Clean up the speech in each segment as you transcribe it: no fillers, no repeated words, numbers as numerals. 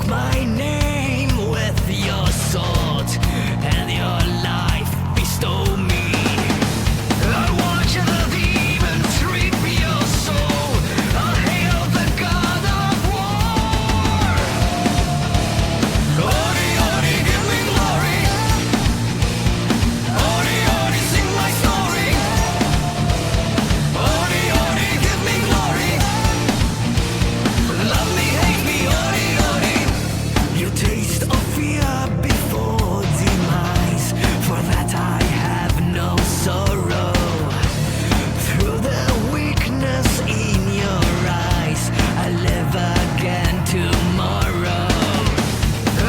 my name with your sword, and your life bestow me. I'll watch the demons reap your soul. I'll hail the god of war. Ori, Ori, give me glory. Ori, Ori, sing my story. Ori, Ori, give me glory. Love me, hate me, Ori, Ori. You taste of fear before demise. For that I have no sorrow. Through the weakness in your eyes, I live again tomorrow.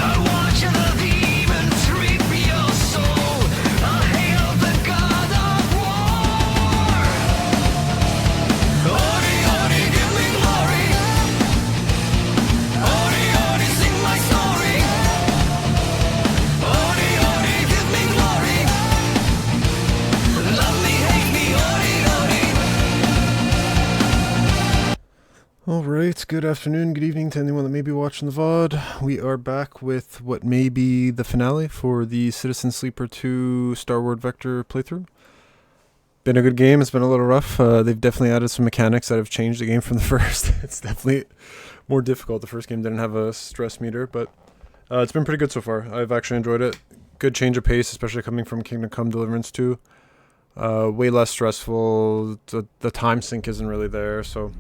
I'll watch the demons reap your soul. I'll hail the god of war. Ori, Ori, give me glory. Ori, Ori, sing my story. Ori, Ori, give me glory. Love me, hate me, Ori, Ori. Alright, good afternoon, good evening to anyone that may be watching the VOD. We are back with what may be the finale for the Citizen Sleeper 2 Star Wars Vector playthrough. Been a good game, it's been a little rough. They've definitely added some mechanics that have changed the game from the first. It's definitely more difficult. The first game didn't have a stress meter, but it's been pretty good so far. I've actually enjoyed it. Good change of pace, especially coming from Kingdom Come Deliverance 2. Way less stressful. The time sink isn't really there, so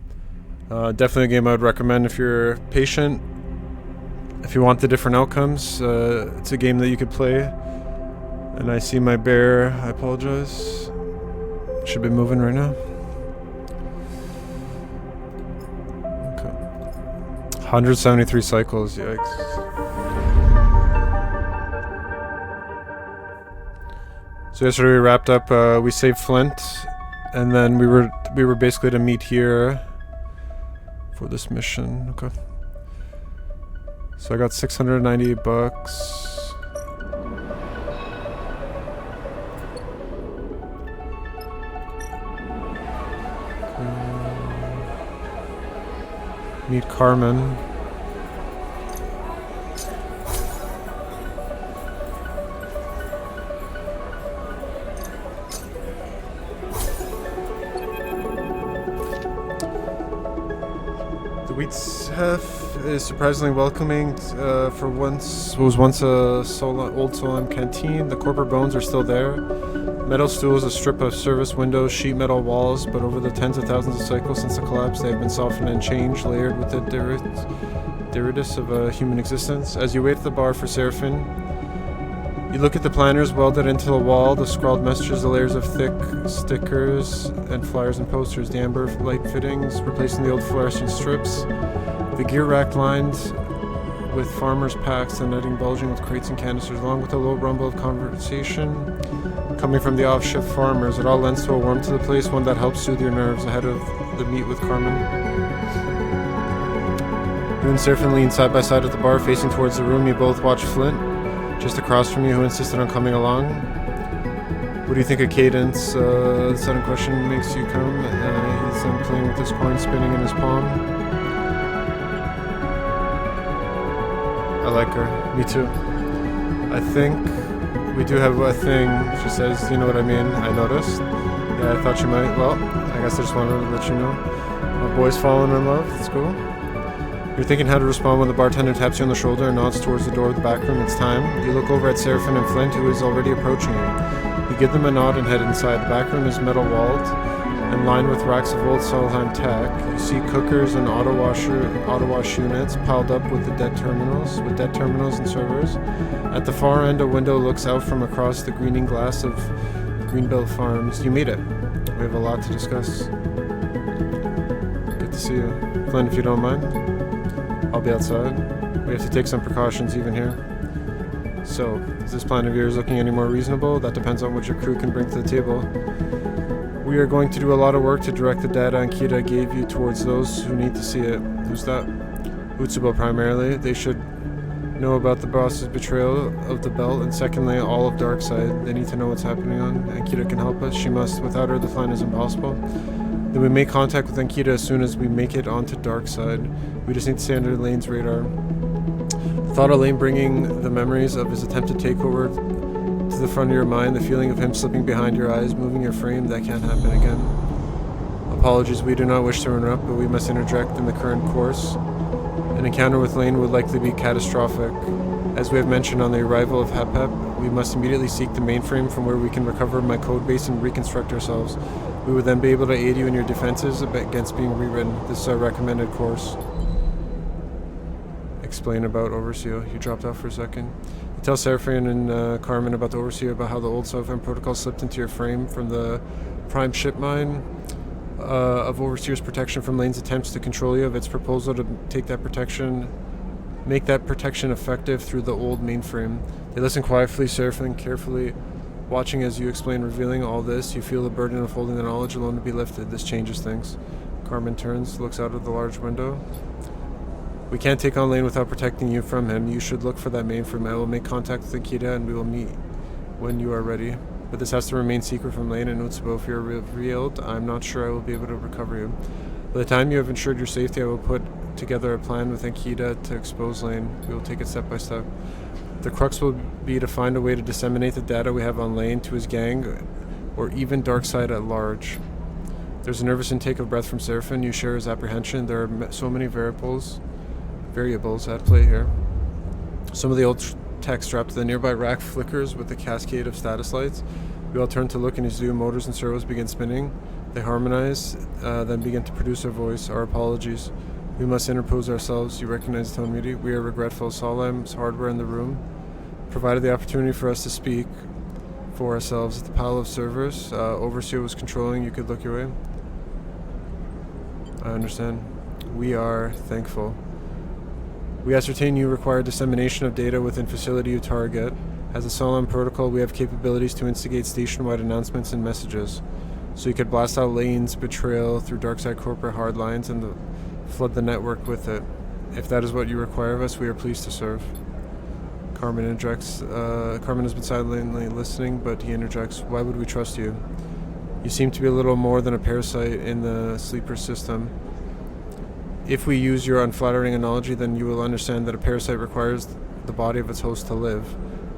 definitely a game I would recommend if you're patient. If you want the different outcomes, it's a game that you could play. And I see my bear. I apologize. Should be moving right now. Okay. 173 cycles. Yikes. So yesterday we wrapped up. We saved Flint, and then we were basically to meet here for this mission. Okay. So I got 698 bucks. Meet Carmen. The Wheatsheaf is surprisingly welcoming. For once, was once a old Solheim canteen. The corporate bones are still there. Metal stools, a strip of service windows, sheet metal walls, but over the tens of thousands of cycles since the collapse, they have been softened and changed, layered with the detritus of a human existence. As you wait at the bar for Seraphine, you look at the planners welded into the wall, the scrawled messages, the layers of thick stickers and flyers and posters, the amber light fittings replacing the old fluorescent strips, the gear rack lined with farmers' packs, the netting bulging with crates and canisters, along with a low rumble of conversation coming from the off-shift farmers. It all lends to a warmth to the place, one that helps soothe your nerves ahead of the meet with Carmen. You and Seraphine lean side by side at the bar, facing towards the room. You both watch Flint, just across from you, who insisted on coming along. What do you think of Cadence? The sudden question makes you come. He's playing with his coin spinning in his palm. I like her. Me too. I think we do have a thing. She says, you know what I mean? I noticed. Yeah, I thought you might. Well, I guess I just wanted to let you know. My boy's falling in love. That's cool. You're thinking how to respond when the bartender taps you on the shoulder and nods towards the door of the back room. It's time. You look over at Seraphine and Flint, who is already approaching you. You give them a nod and head inside. The back room is metal walled and lined with racks of old Solheim tech. You see cookers and auto wash units piled up with dead terminals and servers. At the far end, a window looks out from across the greening glass of Greenbelt Farms. You meet it. We have a lot to discuss. Good to see you. Flint, if you don't mind, I'll be outside. We have to take some precautions even here. So, is this plan of yours looking any more reasonable? That depends on what your crew can bring to the table. We are going to do a lot of work to direct the data Ankita gave you towards those who need to see it. Who's that? Utsubo primarily. They should know about the boss's betrayal of the belt, and secondly, all of Darkside. They need to know what's happening on. Ankita can help us. She must. Without her, the plan is impossible. Then we make contact with Ankita as soon as we make it onto Darkside. We just need to stay under Lane's radar. The thought of Lane bringing the memories of his attempted takeover to the front of your mind, the feeling of him slipping behind your eyes, moving your frame, that can't happen again. Apologies, we do not wish to interrupt, but we must interject in the current course. An encounter with Lane would likely be catastrophic. As we have mentioned on the arrival of HEP, we must immediately seek the mainframe from where we can recover my codebase and reconstruct ourselves. We would then be able to aid you in your defenses against being rewritten. This is our recommended course. Explain about Overseer. You dropped off for a second. You tell Seraphine and Carmen about the Overseer, about how the old Southend protocol slipped into your frame from the prime ship mine of Overseer's protection from Lane's attempts to control you, of its proposal to make that protection effective through the old mainframe. They listen quietly, Seraphine carefully watching as you explain, revealing all this. You feel the burden of holding the knowledge alone to be lifted. This changes things. Carmen turns, looks out of the large window. We can't take on Lane without protecting you from him. You should look for that mainframe. I will make contact with Akita and we will meet when you are ready. But this has to remain secret from Lane and Utsubo. If you're revealed, I'm not sure I will be able to recover you. By the time you have ensured your safety, I will put together a plan with Akita to expose Lane. We will take it step by step. The crux will be to find a way to disseminate the data we have on Lane to his gang, or even Darkseid at large. There's a nervous intake of breath from Seraphine. You share his apprehension. There are so many variables at play here. Some of the old tech strapped to the nearby rack flickers with a cascade of status lights. We all turn to look, and his zoo motors and servos begin spinning. They harmonize, then begin to produce our voice. Our apologies. We must interpose ourselves. You recognize the tone media. We are regretful. Solemn's hardware in the room provided the opportunity for us to speak for ourselves. At the pile of servers Overseer was controlling, you could look your way. I understand. We are thankful. We ascertain you require dissemination of data within facility you target. As a Solon protocol, we have capabilities to instigate station-wide announcements and messages. So you could blast out Lane's betrayal through Darkseid corporate hardlines and flood the network with it. If that is what you require of us, we are pleased to serve. Carmen interjects. Carmen has been silently listening, but he interjects. Why would we trust you? You seem to be a little more than a parasite in the sleeper system. If we use your unflattering analogy, then you will understand that a parasite requires the body of its host to live.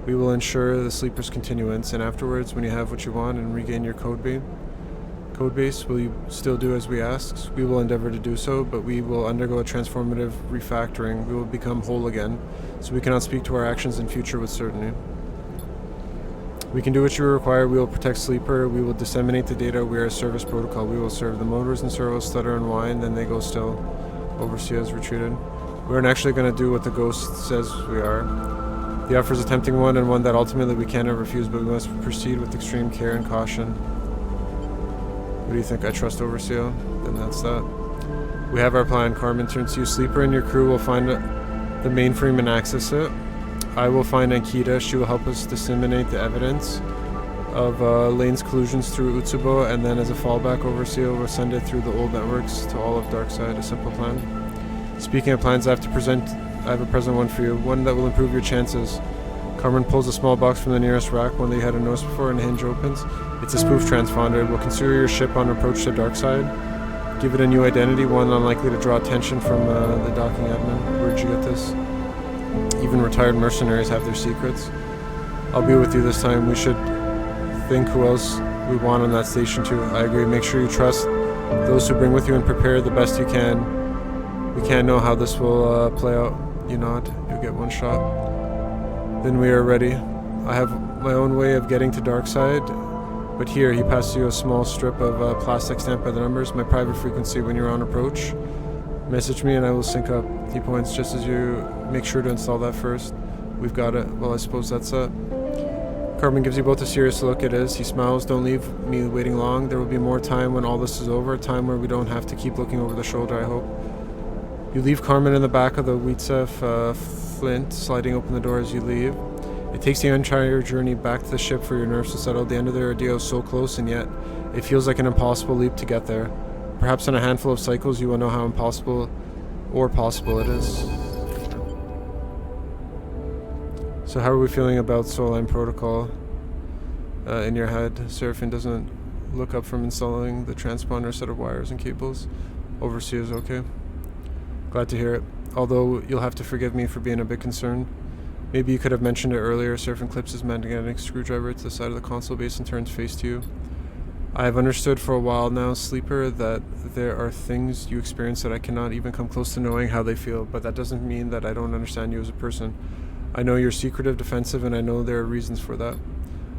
We will ensure the sleeper's continuance, and afterwards, when you have what you want and regain your codebase, will you still do as we ask? We will endeavor to do so, but we will undergo a transformative refactoring. We will become whole again, so we cannot speak to our actions in future with certainty. We can do what you require. We will protect Sleeper. We will disseminate the data. We are a service protocol. We will serve. The motors and servos stutter and whine, then they go still. Overseer has retreated. We aren't actually going to do what the ghost says we are. The offer is a tempting one, and one that ultimately we cannot refuse, but we must proceed with extreme care and caution. What do you think? I trust Overseer? Then that's that. We have our plan. Carmen turns to you. Sleeper and your crew will find the mainframe and access it. I will find Ankita. She will help us disseminate the evidence of Lane's collusions through Utsubo, and then as a fallback, Overseer will send it through the old networks to all of Darkseid. A simple plan. Speaking of plans, I have a present one for you. One that will improve your chances. Carmen pulls a small box from the nearest rack, one that you hadn't noticed before, and the hinge opens. It's a spoof transponder. It will conceal your ship on approach to Darkseid. Give it a new identity, one unlikely to draw attention from the docking admin. Where'd you get this? Even retired mercenaries have their secrets. I'll be with you this time. We should think who else we want on that station too. I agree. Make sure you trust those who bring with you and prepare the best you can. We can't know how this will play out. You nod. You'll get one shot. Then we are ready. I have my own way of getting to Darkseid, but here he passes you a small strip of plastic stamped by the numbers. My private frequency when you're on approach. Message me and I will sync up. He points just as you make sure to install that first. We've got it. Well, I suppose that's it. Carmen gives you both a serious look. It is. He smiles. Don't leave me waiting long. There will be more time when all this is over. A time where we don't have to keep looking over the shoulder, I hope. You leave Carmen in the back of the Wheatsef Flint, sliding open the door as you leave. It takes the entire journey back to the ship for your nerves to settle. The end of the ordeal is so close, and yet it feels like an impossible leap to get there. Perhaps in a handful of cycles you will know how impossible or possible it is. So how are we feeling about Soul Protocol in your head? Seraphine doesn't look up from installing the transponder set of wires and cables. Overseer's okay. Glad to hear it. Although you'll have to forgive me for being a bit concerned. Maybe you could have mentioned it earlier. Surfing clips is magnetic screwdriver to the side of the console base and turns face to you. I have understood for a while now, Sleeper, that there are things you experience that I cannot even come close to knowing how they feel, but that doesn't mean that I don't understand you as a person. I know you're secretive, defensive, and I know there are reasons for that.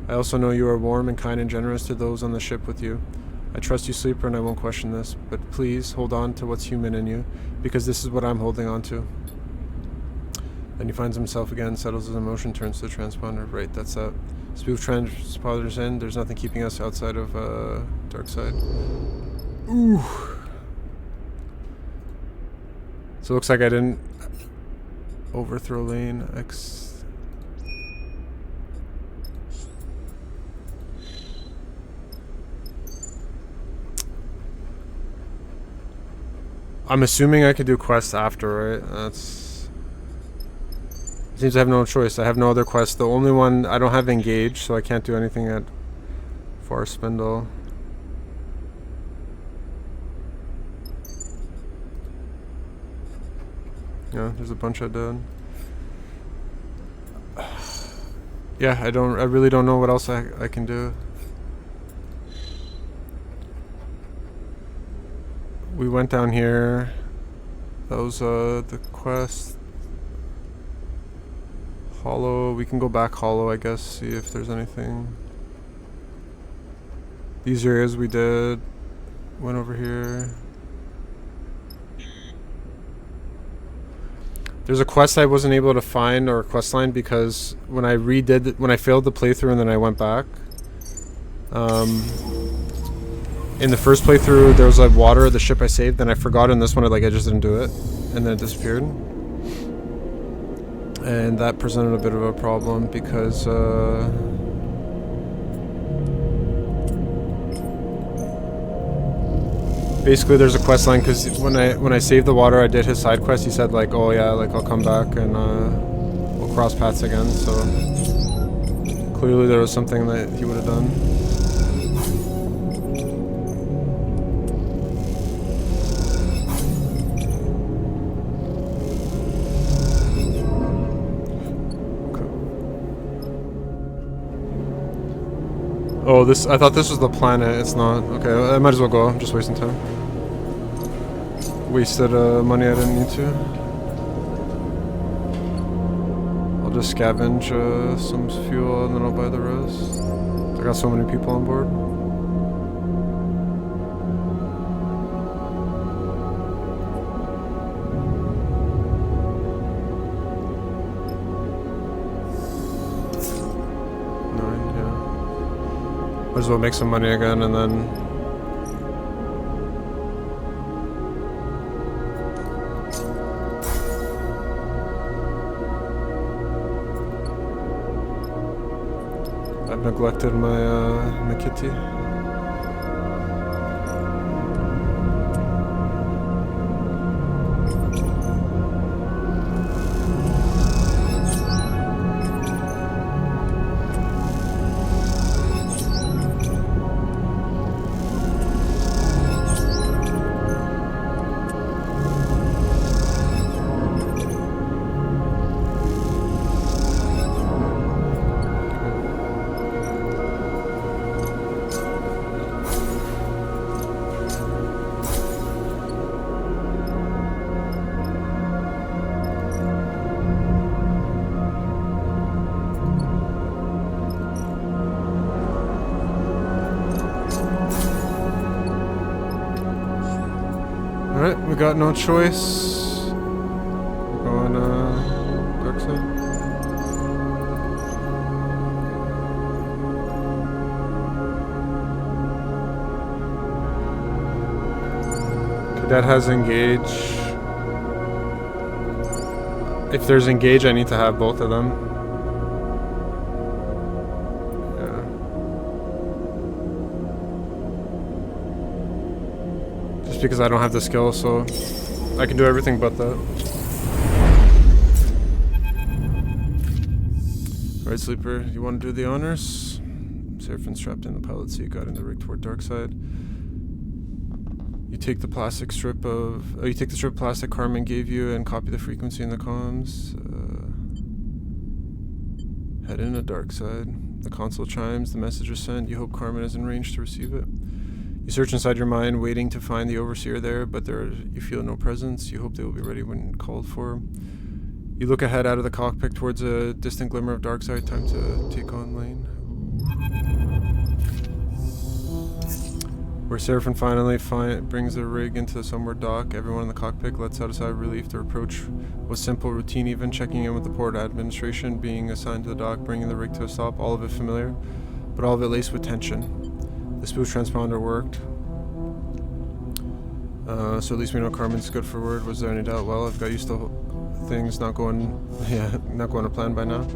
I also know you are warm and kind and generous to those on the ship with you. I trust you, Sleeper, and I won't question this, but please hold on to what's human in you, because this is what I'm holding on to. Then he finds himself again, settles his emotion, turns to the transponder. Right, that's that. Spoof transponders in. There's nothing keeping us outside of dark side. Ooh. So it looks like I didn't overthrow lane X. I'm assuming I could do quests after, right? That's... Seems I have no choice. I have no other quest. The only one... I don't have engage, so I can't do anything at Far Spindle. Yeah, there's a bunch I did. Yeah, I really don't know what else I can do. We went down here. That was the quest. Hollow. We can go back hollow, I guess, see if there's anything. These areas we did. Went over here. There's a quest I wasn't able to find, or a quest line, because when I failed the playthrough and then I went back, in the first playthrough there was like water at the ship I saved, then I forgot in this one I just didn't do it, and then it disappeared. And that presented a bit of a problem because basically there's a quest line, because when I saved the water I did his side quest. He said like, oh yeah, like I'll come back and we'll cross paths again, so clearly there was something that he would have done. Oh, I thought this was the planet. It's not. Okay, I might as well go. I'm just wasting time. Wasted money I didn't need to. I'll just scavenge some fuel and then I'll buy the rest. I got so many people on board. Might as well make some money again and then... I've neglected my kitty. Alright, we got no choice. We're going dark side. Cadet has engage. If there's engage, I need to have both of them. Because I don't have the skill, so I can do everything but that. Alright, Sleeper, you want to do the honors? Seraphim's trapped in the pilot seat, guiding the rig toward dark side. You take the plastic strip of... Oh, you take the strip of plastic Carmen gave you and copy the frequency in the comms. Head in the dark side. The console chimes, the message is sent. You hope Carmen is in range to receive it. You search inside your mind, waiting to find the overseer there, but you feel no presence. You hope they will be ready when called for. You look ahead out of the cockpit towards a distant glimmer of dark side. Time to take on lane. Where Seraphin finally brings the rig into the somewhere dock, everyone in the cockpit lets out a sigh of relief. The approach was simple, routine even, checking in with the port administration, being assigned to the dock, bringing the rig to a stop, all of it familiar, but all of it laced with tension. The spoof transponder worked. So at least we know Carmen's good for word. Was there any doubt? Well, I've got used to things not going to plan by now.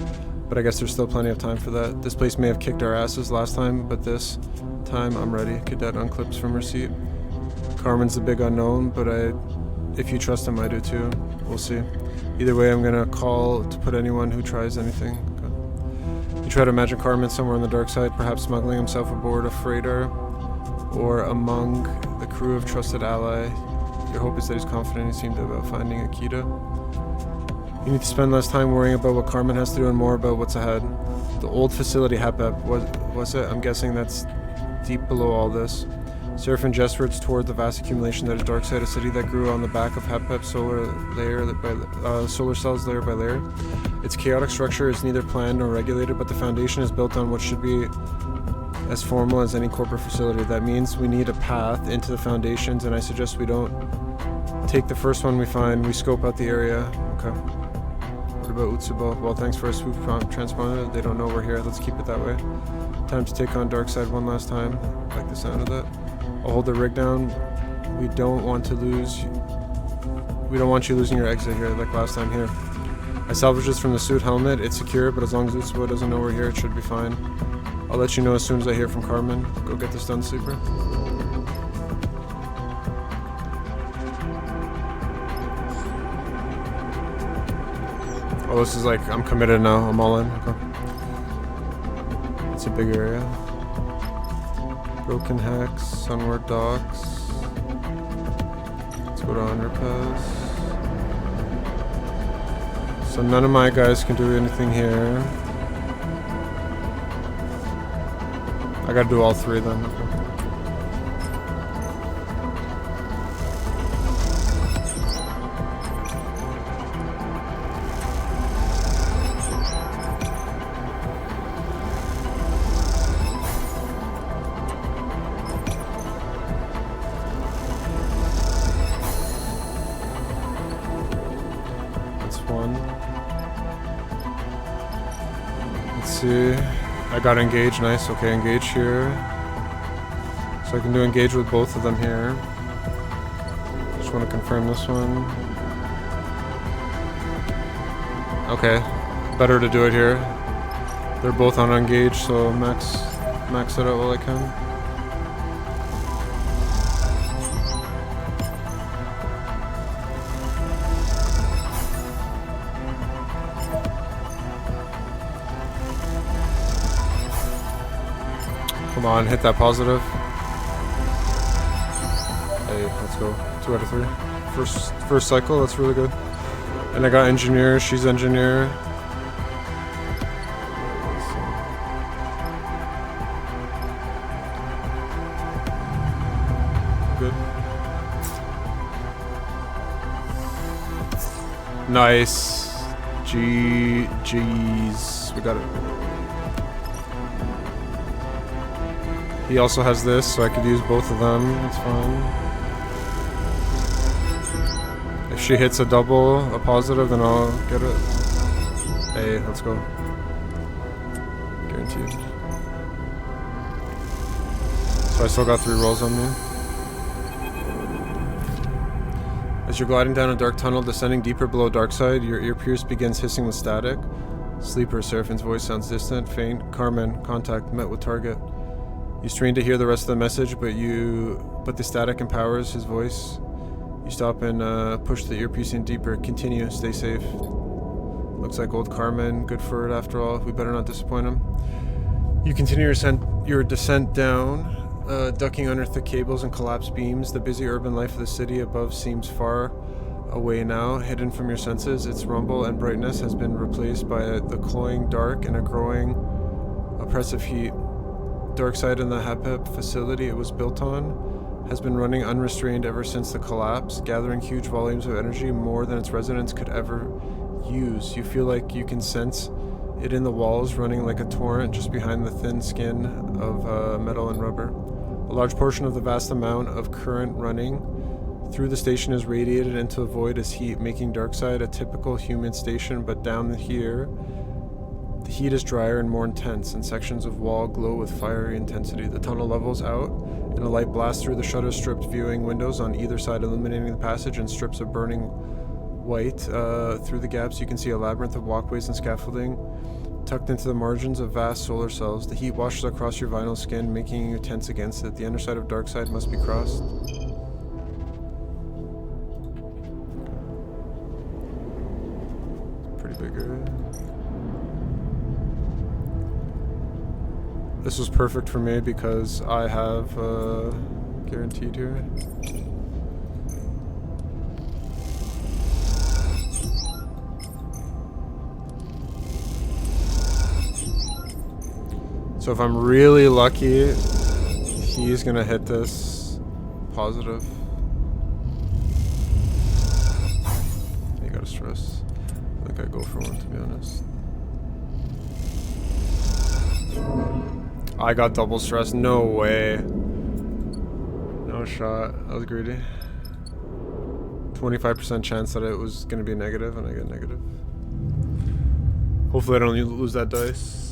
But I guess there's still plenty of time for that. This place may have kicked our asses last time, but this time I'm ready. Cadet unclips from her seat. Carmen's the big unknown, but if you trust him, I do too. We'll see. Either way, I'm gonna call to put anyone who tries anything. Okay. You try to imagine Carmen somewhere on the dark side, perhaps smuggling himself aboard a freighter, or among the crew of trusted ally. Your hope is that he's confident he seemed about finding Akita. You need to spend less time worrying about what Carmen has to do and more about what's ahead. The old facility, Hepep, was it? I'm guessing that's deep below all this. Seraphin gestures toward the vast accumulation that is Darkside, a city that grew on the back of Hepep's solar cells layer by layer. Its chaotic structure is neither planned nor regulated, but the foundation is built on what should be as formal as any corporate facility. That means we need a path into the foundations, and I suggest we don't take the first one we find. We scope out the area. Okay. What about Utsubo? Well, thanks for a swoop transponder. They don't know we're here. Let's keep it that way. Time to take on Darkside one last time. I like the sound of that. I'll hold the rig down. We don't want you losing your exit here like last time here. I salvaged this from the suit helmet. It's secure, but as long as Utsubo doesn't know we're here, it should be fine. I'll let you know as soon as I hear from Carmen. Go get this done, Sleeper. Oh, this is like, I'm committed now. I'm all in. Okay. It's a big area. Broken Hex, Sunward Docks. Let's go to Underpass. So none of my guys can do anything here. I gotta do all three then. Okay. I got engage, nice. Okay, engage here. So I can do engage with both of them here. Just want to confirm this one. Okay, better to do it here. They're both on engage, so max it out while I can. Come on, hit that positive. Hey, let's go. 2 out of 3. First cycle, that's really good. And I got engineer, she's engineer. Good. Nice. G's. We got it. He also has this, so I could use both of them. That's fine. If she hits a double, a positive, then I'll get it. Hey, let's go. Guaranteed. So I still got 3 rolls on me. As you're gliding down a dark tunnel, descending deeper below Darkside, your earpiece begins hissing with static. Sleeper, Seraphin's voice sounds distant, faint. Carmen, contact, met with target. You strain to hear the rest of the message, but the static empowers his voice. You stop and push the earpiece in deeper. Continue, stay safe. Looks like old Carmen, good for it after all. We better not disappoint him. You continue your descent down. ducking under thick cables and collapsed beams. The busy urban life of the city above seems far away now, hidden from your senses. Its rumble and brightness has been replaced by the cloying dark and a growing oppressive heat. Darkside in the HAPEP facility it was built on has been running unrestrained ever since the collapse, gathering huge volumes of energy, more than its residents could ever use. You feel like you can sense it in the walls, running like a torrent just behind the thin skin of metal and rubber. A large portion of the vast amount of current running through the station is radiated into the void as heat, making Darkside a typical human station, but down here, the heat is drier and more intense, and sections of wall glow with fiery intensity. The tunnel levels out, and a light blasts through the shutter-stripped viewing windows on either side, illuminating the passage in strips of burning white. Through the gaps, you can see a labyrinth of walkways and scaffolding tucked into the margins of vast solar cells. The heat washes across your vinyl skin, making you tense against it. The underside of Darkside must be crossed. Pretty big area. This was perfect for me because I have guaranteed here. So if I'm really lucky, he's gonna hit this positive. You gotta stress. I think I go for one, to be honest. I got double stress. No way. No shot. I was greedy. 25% chance that it was gonna be a negative, and I get negative. Hopefully I don't lose that dice.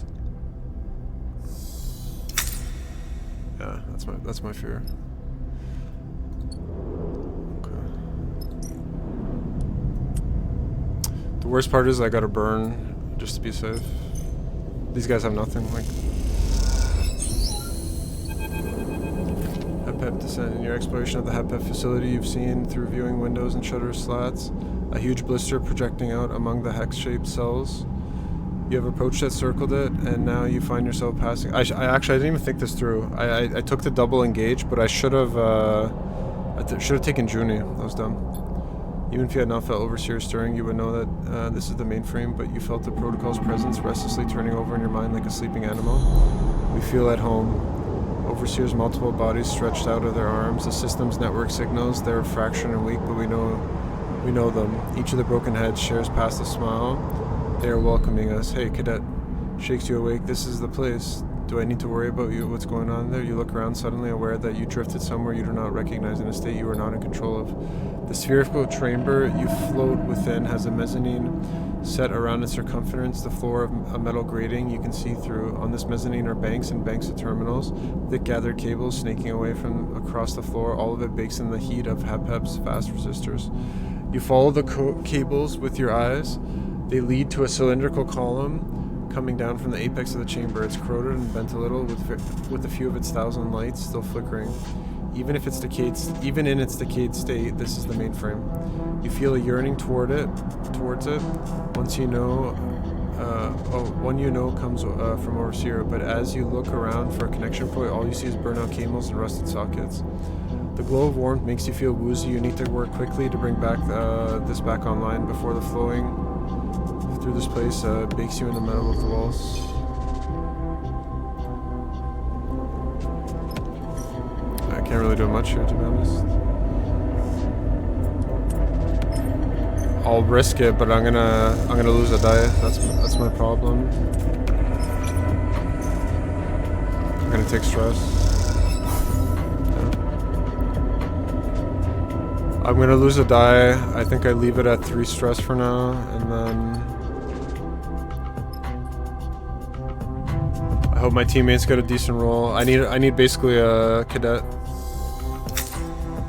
Yeah, that's my fear. Okay. The worst part is I gotta burn just to be safe. These guys have nothing. Like, HAPEP descent. In your exploration of the HAPEP facility, you've seen through viewing windows and shutter slats a huge blister projecting out among the hex-shaped cells. You have approached it, circled it, and now you find yourself passing. I actually didn't even think this through. I took the double engage, but I should have taken Junie. That was dumb. Even if you had not felt Overseer stirring, you would know that this is the mainframe, but you felt the protocol's presence restlessly turning over in your mind like a sleeping animal. We feel at home. Overseer's multiple bodies stretched out of their arms. The system's network signals they're fractured and weak, but we know them. Each of the broken heads shares past a smile. They are welcoming us. Hey, cadet. Shakes you awake. This is the place. Do I need to worry about you? What's going on there? You look around, suddenly aware that you drifted somewhere you do not recognize in a state you are not in control of. The spherical chamber you float within has a mezzanine set around its circumference, the floor of a metal grating you can see through. On this mezzanine are banks and banks of terminals, thick gathered cables snaking away from across the floor. All of it bakes in the heat of HAPEP's fast resistors. You follow the cables with your eyes. They lead to a cylindrical column coming down from the apex of the chamber. It's corroded and bent a little, with a few of its 1,000 lights still flickering. Even in its decayed state, this is the mainframe. You feel a yearning towards it. One you know comes from Overseer, but as you look around for a connection point, all you see is burnout cables and rusted sockets. The glow of warmth makes you feel woozy. You need to work quickly to bring this back online before the flowing through this place bakes you in the metal of the walls. I can't really do much here, to be honest. I'll risk it, but I'm gonna lose a die. That's my problem. I'm gonna take stress. Yeah. I'm gonna lose a die. I think I leave it at 3 stress for now, and then I hope my teammates get a decent roll. I need basically a cadet.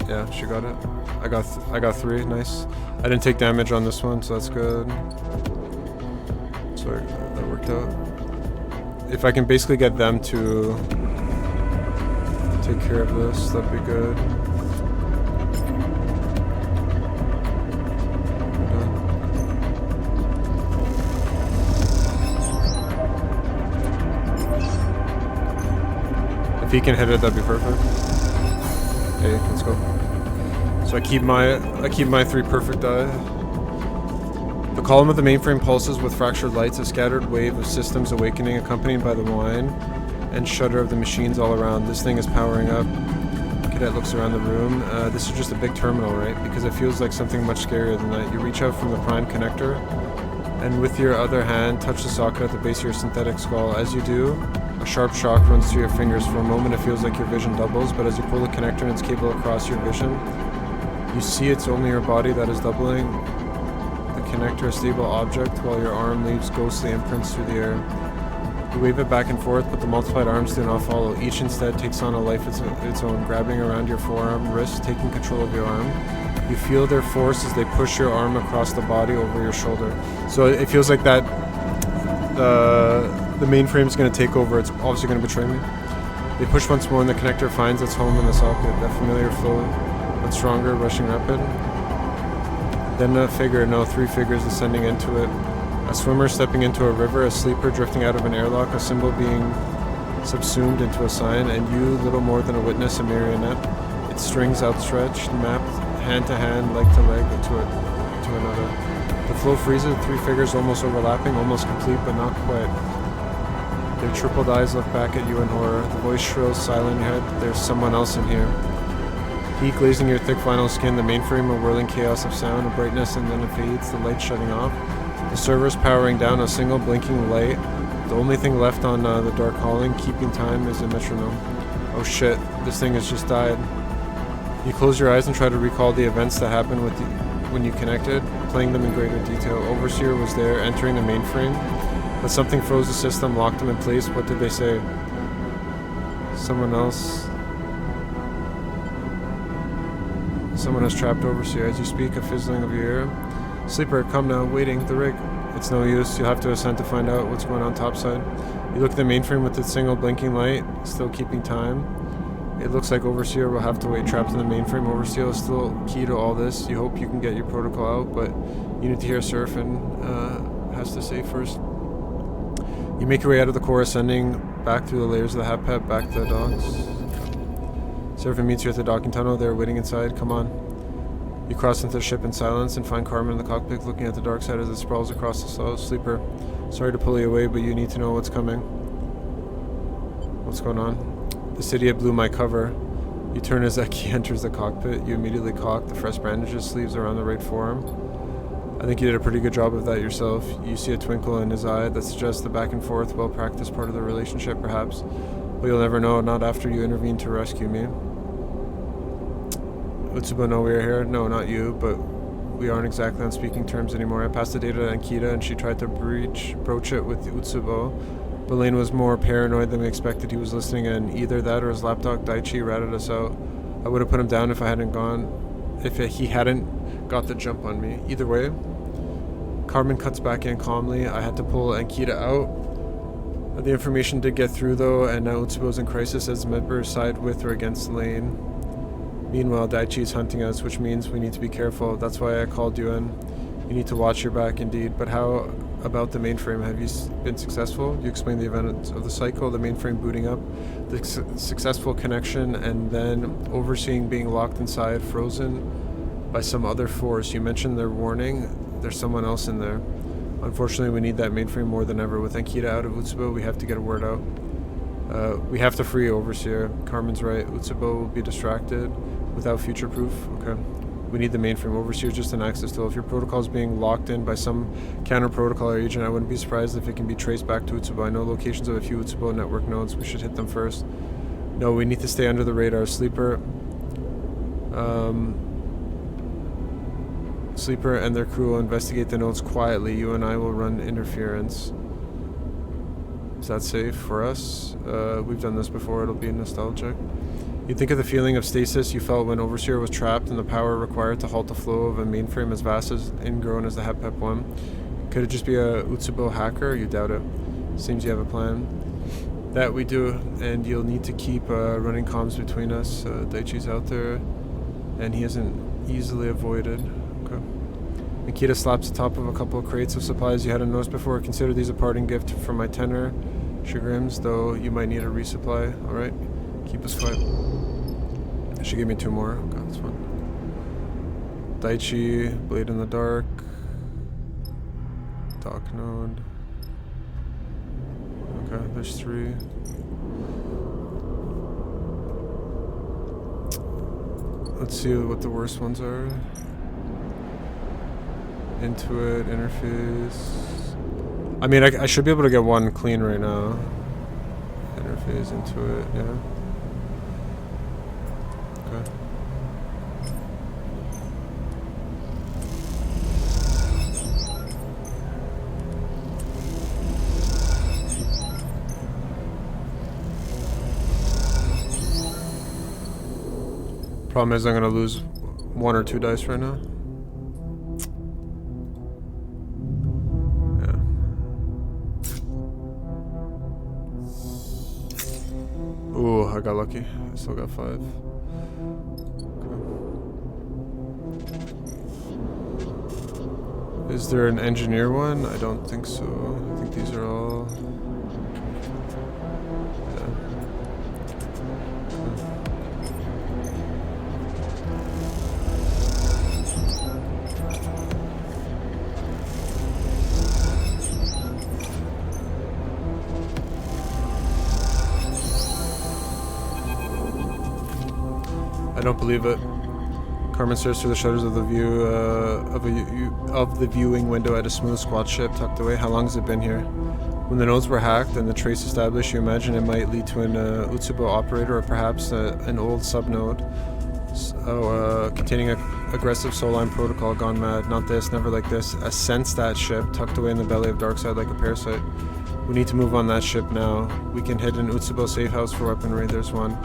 Yeah, she got it. I got 3. Nice. I didn't take damage on this one, so that's good. So that worked out. If I can basically get them to take care of this, that'd be good. If he can hit it, that'd be perfect. Okay, let's go. So I keep my 3 perfect die. The column of the mainframe pulses with fractured lights, a scattered wave of systems awakening, accompanied by the whine and shudder of the machines all around. This thing is powering up. Cadet looks around the room. This is just a big terminal, right? Because it feels like something much scarier than that. You reach out from the prime connector, and with your other hand, touch the socket at the base of your synthetic skull. As you do, a sharp shock runs through your fingers. For a moment, it feels like your vision doubles, but as you pull the connector and its cable across your vision, you see it's only your body that is doubling. The connector, a stable object, while your arm leaves ghostly imprints through the air. You wave it back and forth, but the multiplied arms do not follow. Each instead takes on a life its own, grabbing around your forearm, wrist, taking control of your arm. You feel their force as they push your arm across the body over your shoulder. So it feels like that the mainframe is going to take over. It's obviously going to betray me. They push once more and the connector finds its home in the socket. That familiar flow, but stronger, rushing rapid. Then a figure, no, 3 figures descending into it. A swimmer stepping into a river, a sleeper drifting out of an airlock, a symbol being subsumed into a sign, and you, little more than a witness, a marionette. Its strings outstretched, mapped hand to hand, leg to leg, to another. The flow freezes, 3 figures almost overlapping, almost complete, but not quite. Their tripled eyes look back at you in horror. The voice shrills silent in your head. There's someone else in here. Heat glazing your thick vinyl skin, the mainframe a whirling chaos of sound, a brightness, and then it fades, the light shutting off. The server's powering down, a single blinking light. The only thing left on the dark hauling, keeping time, is a metronome. Oh shit, this thing has just died. You close your eyes and try to recall the events that happened when you connected, playing them in greater detail. Overseer was there, entering the mainframe, but something froze the system, locked him in place. What did they say? Someone has trapped Overseer. As you speak, a fizzling of your ear. Sleeper, come now, waiting, the rig. It's no use, you'll have to ascend to find out what's going on topside. You look at the mainframe with its single blinking light, still keeping time. It looks like Overseer will have to wait trapped in the mainframe. Overseer is still key to all this. You hope you can get your protocol out, but you need to hear Surf and has to say first. You make your way out of the core, ascending back through the layers of the HAPEP, back to the docks. Surf meets you at the docking tunnel. They're waiting inside. Come on. You cross into the ship in silence and find Carmen in the cockpit looking at the dark side as it sprawls across the slow. Sleeper, sorry to pull you away, but you need to know what's coming. What's going on? The city blew my cover. You turn as Eki enters the cockpit. You immediately cock the fresh bandages sleeves around the right forearm. I think you did a pretty good job of that yourself. You see a twinkle in his eye that suggests the back and forth, well-practiced part of the relationship, perhaps. But you'll never know, not after you intervene to rescue me. Utsubo, no, we are here. No, not you, but we aren't exactly on speaking terms anymore. I passed the data to Ankita, and she tried to broach it with Utsubo. But Lane was more paranoid than we expected. He was listening, and either that or his lapdog Daichi ratted us out. I would have put him down if he hadn't got the jump on me. Either way, Carmen cuts back in calmly. I had to pull Ankita out. The information did get through, though, and now Utsubo's in crisis as members side with or against Lane. Meanwhile, Daichi is hunting us, which means we need to be careful. That's why I called you in. You need to watch your back, indeed. But how about the mainframe? Have you been successful? You explained the events of the cycle, the mainframe booting up, the successful connection, and then overseeing being locked inside, frozen by some other force. You mentioned their warning. There's someone else in there. Unfortunately, we need that mainframe more than ever. With Ankita out of Utsubo, we have to get a word out. We have to free Overseer. Carmen's right. Utsubo will be distracted without future proof. Okay. We need the mainframe. Overseer is just an access tool. If your protocol is being locked in by some counter-protocol agent, I wouldn't be surprised if it can be traced back to Utsubo. I know locations of a few Utsubo network nodes. We should hit them first. No, we need to stay under the radar. Sleeper and their crew will investigate the nodes quietly. You and I will run interference. Is that safe for us? We've done this before. It'll be nostalgic. You think of the feeling of stasis you felt when Overseer was trapped and the power required to halt the flow of a mainframe as vast as ingrown as the HAPEP-1. Could it just be a Utsubo hacker? You doubt it. Seems you have a plan. That we do, and you'll need to keep running comms between us. Daichi's out there, and he isn't easily avoided. Okay. Nikita slaps the top of a couple of crates of supplies you hadn't noticed before. Consider these a parting gift from my tenor chagrins, though you might need a resupply. Alright. Keep this fight. She gave me 2 more. Okay, that's fine. Daichi, Blade in the Dark. Dock Node. Okay, there's 3. Let's see what the worst ones are. Intuit, interface. I mean, I should be able to get 1 clean right now. Interface, Intuit, yeah. Okay. Problem is I'm gonna lose 1 or 2 dice right now. Yeah. Ooh, I got lucky. I still got 5. Okay. Is there an engineer one? I don't think so. I think these are all... I don't believe it. Carmen stares through the shutters of the view of the viewing window at a smooth squat ship tucked away. How long has it been here? When the nodes were hacked and the trace established, you imagine it might lead to an Utsubo operator or perhaps an old subnode containing an aggressive soul line protocol gone mad. Not this, never like this. A Senstat ship tucked away in the belly of Darkseid like a parasite. We need to move on that ship now. We can hit an Utsubo safe house for weaponry. There's one.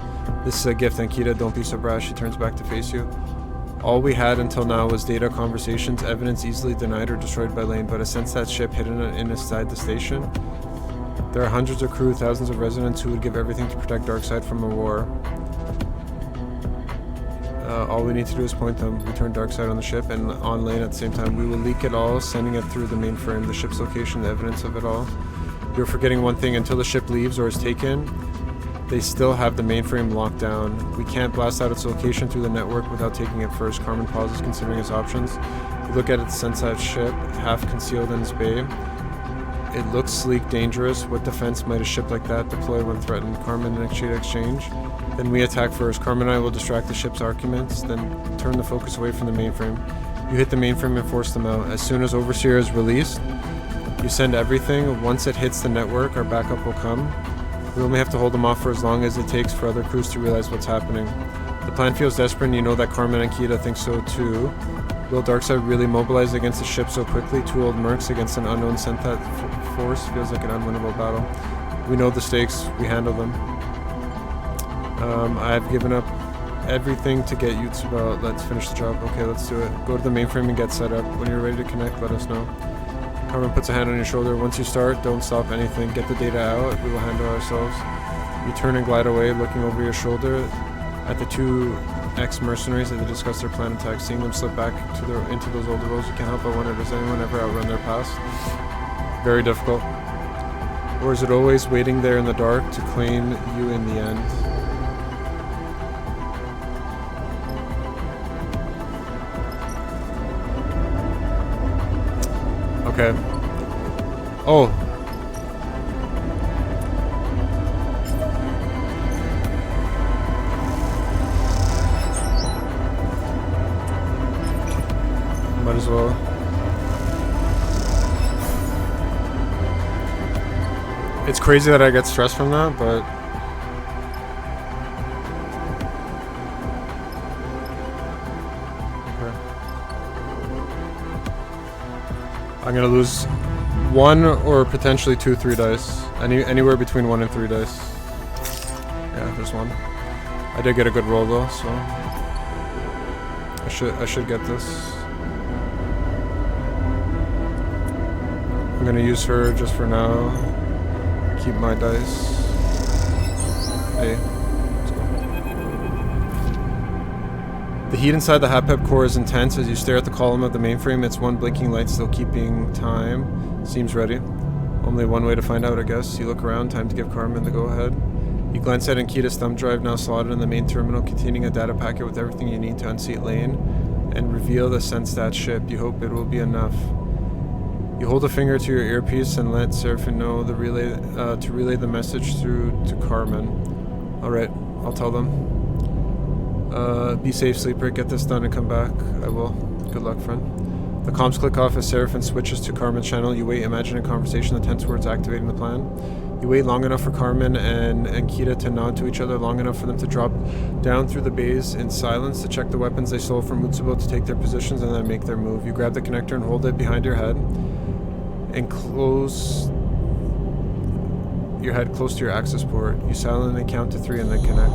This is a gift, Ankita. Don't be so brash. She turns back to face you. All we had until now was data, conversations, evidence easily denied or destroyed by Lane, but a Sensat ship hidden inside the station. There are hundreds of crew, thousands of residents who would give everything to protect Darkseid from a war. All we need to do is point them. We turn Darkseid on the ship and on Lane at the same time. We will leak it all, sending it through the mainframe, the ship's location, the evidence of it all. You're forgetting one thing. Until the ship leaves or is taken, they still have the mainframe locked down. We can't blast out its location through the network without taking it first. Carmen pauses, considering his options. You look at its Sensat ship, half concealed in its bay. It looks sleek, dangerous. What defense might a ship like that deploy when threatened? Carmen initiate exchange. Then we attack first. Carmen and I will distract the ship's arguments, then turn the focus away from the mainframe. You hit the mainframe and force them out. As soon as Overseer is released, you send everything. Once it hits the network, our backup will come. We only have to hold them off for as long as it takes for other crews to realize what's happening. The plan feels desperate, and you know that Carmen and Kita think so too. Will Darkseid really mobilize against the ship so quickly? 2 old mercs against an unknown Sensat force feels like an unwinnable battle. We know the stakes. We handle them. I've given up everything to get Utsubo out. Let's finish the job. Okay, let's do it. Go to the mainframe and get set up. When you're ready to connect, let us know. Carmen puts a hand on your shoulder. Once you start, don't stop anything. Get the data out. We will handle ourselves. You turn and glide away, looking over your shoulder at the 2 ex-mercenaries as they discuss their plan attack. Seeing them slip back into those older roles, you can't help but wonder, does anyone ever outrun their past? Very difficult. Or is it always waiting there in the dark to claim you in the end? Okay. Oh. Might as well. It's crazy that I get stressed from that, but... I'm gonna lose 1 or potentially 2 3 dice. Anywhere between 1 and 3 dice. Yeah, there's 1. I did get a good roll though, so I should get this. I'm gonna use her just for now. Keep my dice. Hey. The heat inside the HAPEP core is intense as you stare at the column of the mainframe. It's one blinking light still keeping time. Seems ready. Only one way to find out, I guess. You look around, time to give Carmen the go-ahead. You glance at Ankita's thumb drive now slotted in the main terminal containing a data packet with everything you need to unseat Lane and reveal the Senstat ship. You hope it will be enough. You hold a finger to your earpiece and let Seraphin know to relay the message through to Carmen. Alright, I'll tell them. Be safe, Sleeper. Get this done and come back. I will. Good luck, friend. The comms click off as Seraphin switches to Carmen's channel. You wait, imagining a conversation that tends towards activating the plan. You wait long enough for Carmen and Ankita to nod to each other, long enough for them to drop down through the bays in silence to check the weapons they stole from Mutsubo, to take their positions and then make their move. You grab the connector and hold it behind your head and close your head close to your access port. You silently count to 3 and then connect.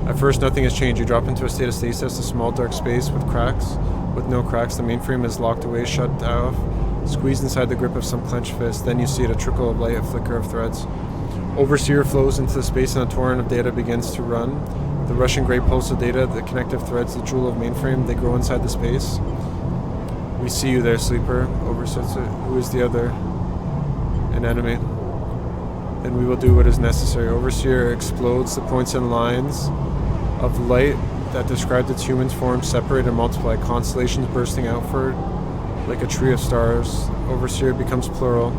At first, nothing has changed. You drop into a state of stasis, a small dark space with no cracks. The mainframe is locked away, shut off, squeezed inside the grip of some clenched fist. Then you see it, a trickle of light, a flicker of threads. Overseer flows into the space and a torrent of data begins to run. The rushing gray pulse of data, the connective threads, the jewel of mainframe, they grow inside the space. We see you there, Sleeper. Overseer, who is the other? An enemy. Then we will do what is necessary. Overseer explodes. The points and lines of light that described its human form separate and multiply. Constellations bursting outward like a tree of stars. Overseer becomes plural.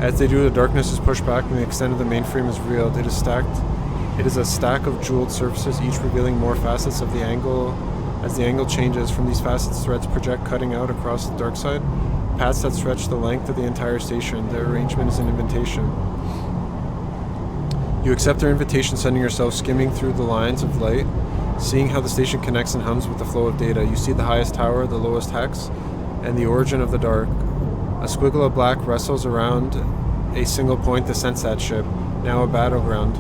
As they do, the darkness is pushed back and the extent of the mainframe is revealed. It is stacked. It is a stack of jeweled surfaces, each revealing more facets of the angle. As the angle changes, from these facets, threads project, cutting out across the dark side. Paths that stretch the length of the entire station. Their arrangement is an invitation. You accept their invitation, sending yourself skimming through the lines of light, seeing how the station connects and hums with the flow of data. You see the highest tower, the lowest hex, and the origin of the dark. A squiggle of black wrestles around a single point, the Sensat ship, now a battleground.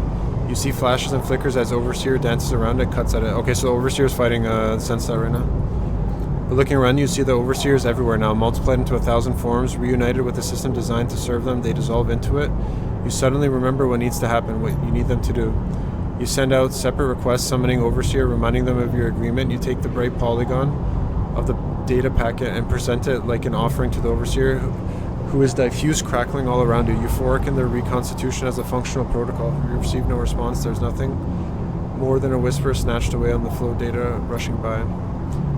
You see flashes and flickers as Overseer dances around it, cuts at it. Okay, so Overseer is fighting Sensat right now. But looking around, you see the Overseers everywhere now, multiplied into 1,000 forms, reunited with a system designed to serve them. They dissolve into it. You suddenly remember what needs to happen, what you need them to do. You send out separate requests summoning Overseer, reminding them of your agreement. You take the bright polygon of the data packet and present it like an offering to the Overseer, who is diffuse, crackling all around you. Euphoric in their reconstitution as a functional protocol. You receive no response. There's nothing more than a whisper snatched away on the flow of data rushing by.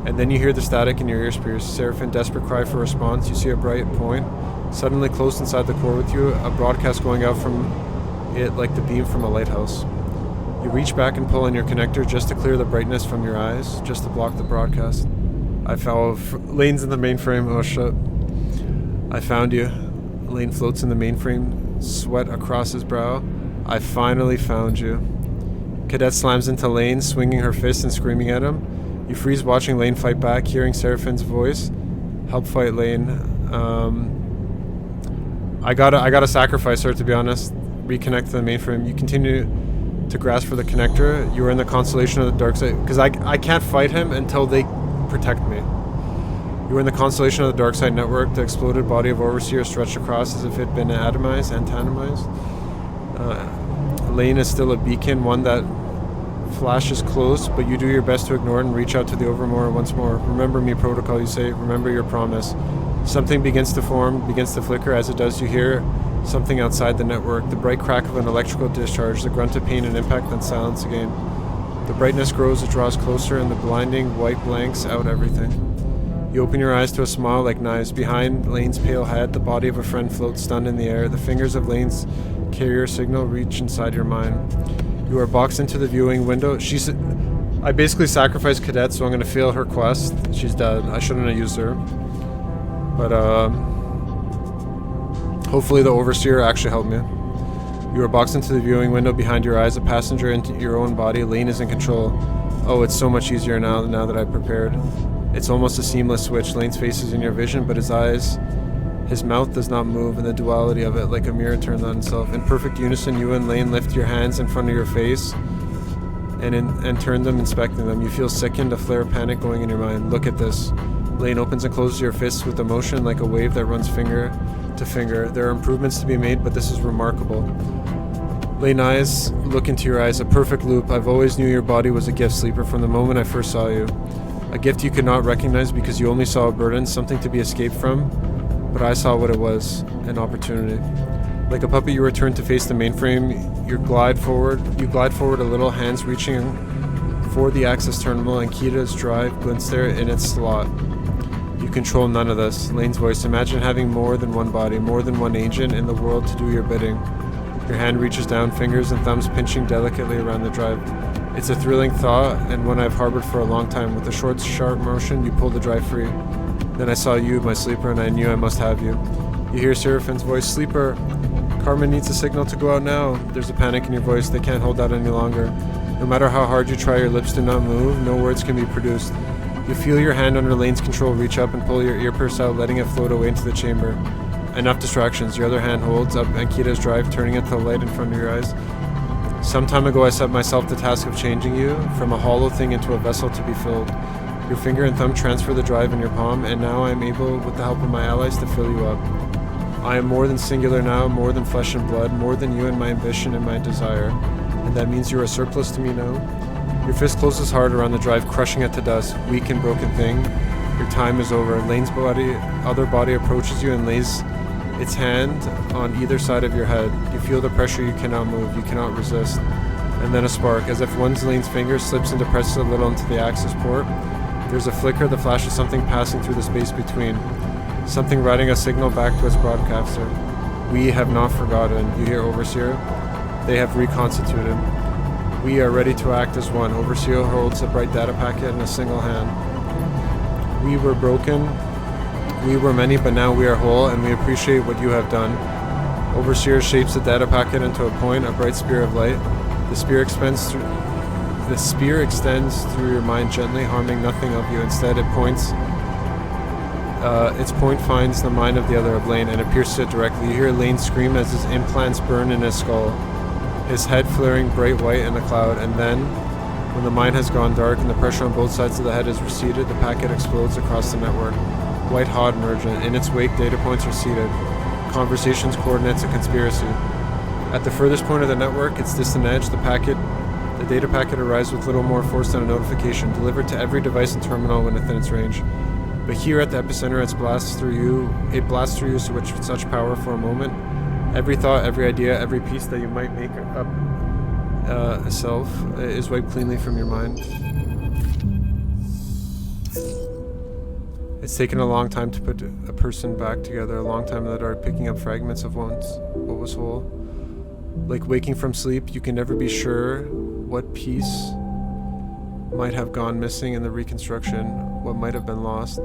And then you hear the static in your ears pierce. Seraphin, desperate cry for response. You see a bright point suddenly close inside the core with you, a broadcast going out from it like the beam from a lighthouse. You reach back and pull on your connector just to clear the brightness from your eyes, just to block the broadcast. I fell. Lane's in the mainframe. Oh shit. I found you. Lane floats in the mainframe, sweat across his brow. I finally found you. Cadet slams into Lane, swinging her fist and screaming at him. You freeze watching Lane fight back, hearing Seraphin's voice. Help fight Lane. I gotta sacrifice her, to be honest. Reconnect to the mainframe. You continue to grasp for the connector. You are in the constellation of the dark side, because I can't fight him until they protect me. You are in the constellation of the dark side network. The exploded body of Overseer stretched across as if it had been atomized. Lane is still a beacon, one that flashes close, but you do your best to ignore it and reach out to the Overmore once more. Remember me, protocol, you say. Remember your promise. Something begins to form, begins to flicker. As it does, you hear something outside the network. The bright crack of an electrical discharge, the grunt of pain and impact, then silence again. The brightness grows, it draws closer, and the blinding white blanks out everything. You open your eyes to a smile like knives. Behind Lane's pale head, the body of a friend floats stunned in the air. The fingers of Lane's carrier signal reach inside your mind. You are boxed into the viewing window. I basically sacrificed Cadet, so I'm going to fail her quest. She's dead. I shouldn't have used her. But, hopefully the Overseer actually helped me. You are boxed into the viewing window. Behind your eyes, a passenger into your own body. Lane is in control. Oh, it's so much easier now that I've prepared. It's almost a seamless switch. Lane's face is in your vision, but his mouth does not move, and the duality of it, like a mirror, turns on itself. In perfect unison, you and Lane lift your hands in front of your face and turn them, inspecting them. You feel sickened, a flare of panic going in your mind. Look at this. Lane opens and closes your fists with emotion like a wave that runs finger to finger. There are improvements to be made, but this is remarkable. Lane eyes look into your eyes, a perfect loop. I've always knew your body was a gift, Sleeper, from the moment I first saw you. A gift you could not recognize because you only saw a burden, something to be escaped from, but I saw what it was, an opportunity. Like a puppet, you return to face the mainframe. You glide forward a little, hands reaching for the access terminal, and Kita's drive glints there in its slot. You control none of this. Lane's voice. Imagine having more than one body, more than one agent in the world to do your bidding. Your hand reaches down, fingers and thumbs pinching delicately around the drive. It's a thrilling thought, and one I've harbored for a long time. With a short, sharp motion, you pull the drive free. Then I saw you, my sleeper, and I knew I must have you. You hear Seraphine's voice. Sleeper, Carmen needs a signal to go out now. There's a panic in your voice. They can't hold out any longer. No matter how hard you try, your lips do not move. No words can be produced. You feel your hand under Lane's control reach up and pull your earpiece out, letting it float away into the chamber. Enough distractions. Your other hand holds up Ankita's drive, turning it to the light in front of your eyes. Some time ago I set myself the task of changing you from a hollow thing into a vessel to be filled. Your finger and thumb transfer the drive in your palm, and now I am able, with the help of my allies, to fill you up. I am more than singular now, more than flesh and blood, more than you and my ambition and my desire. And that means you are a surplus to me now. Your fist closes hard around the drive, crushing it to dust. Weak and broken thing. Your time is over. Lane's other body approaches you and lays its hand on either side of your head. You feel the pressure, you cannot move, you cannot resist. And then a spark, as if one Lane's finger slips and depresses a little into the access port. There's a flicker, the flash of something passing through the space between. Something writing a signal back to its broadcaster. We have not forgotten. You hear Overseer? They have reconstituted. We are ready to act as one. Overseer holds a bright data packet in a single hand. We were broken. We were many, but now we are whole, and we appreciate what you have done. Overseer shapes the data packet into a point, a bright spear of light. The spear extends through your mind gently, harming nothing of you. Instead, it points. Its point finds the mind of the other, of Lane, and it pierces it directly. You hear Lane scream as his implants burn in his skull, his head flaring bright white in the cloud, and then, when the mind has gone dark and the pressure on both sides of the head has receded, the packet explodes across the network. White hot and urgent. In its wake, data points are seeded. Conversations, coordinates, a conspiracy. At the furthest point of the network, its distant edge, the data packet arrives with little more force than a notification, delivered to every device and terminal within its range. But here at the epicenter, it blasts through you with such power for a moment. Every thought, every idea, every piece that you might make up a self is wiped cleanly from your mind. It's taken a long time to put a person back together, a long time in the dark, picking up fragments of what was whole. Like waking from sleep, you can never be sure what piece might have gone missing in the reconstruction, what might have been lost.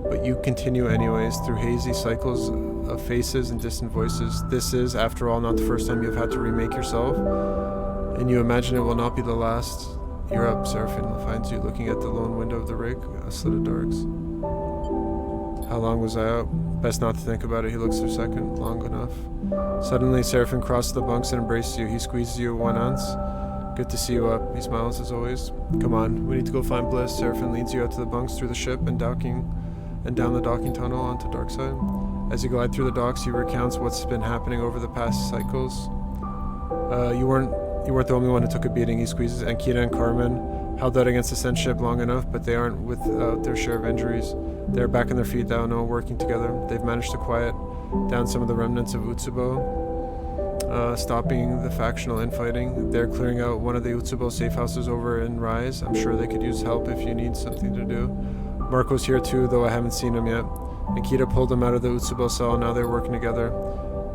But you continue anyways, through hazy cycles of faces and distant voices. This is, after all, not the first time you've had to remake yourself, and you imagine it will not be the last. You're up, Seraphine finds you looking at the lone window of the rig, a slit of darks. How long was I out? Best not to think about it. He looks for a second. Long enough. Suddenly, Seraphine crosses the bunks and embraces you. He squeezes you at one ounce. Good to see you up. He smiles as always. Come on, we need to go find Bliss. Seraphine leads you out to the bunks, through the ship, and down the docking tunnel onto Darkside. As you glide through the docks, he recounts what's been happening over the past cycles. You weren't the only one who took a beating. He squeezes Ankita and Carmen. Held out against the Sen ship long enough, but they aren't without their share of injuries. They're back on their feet now, working together. They've managed to quiet down some of the remnants of Utsubo, stopping the factional infighting. They're clearing out one of the Utsubo safe houses over in Rise. I'm sure they could use help if you need something to do. Marco's here too, though I haven't seen him yet. Nikita pulled him out of the Utsubo cell, and now they're working together.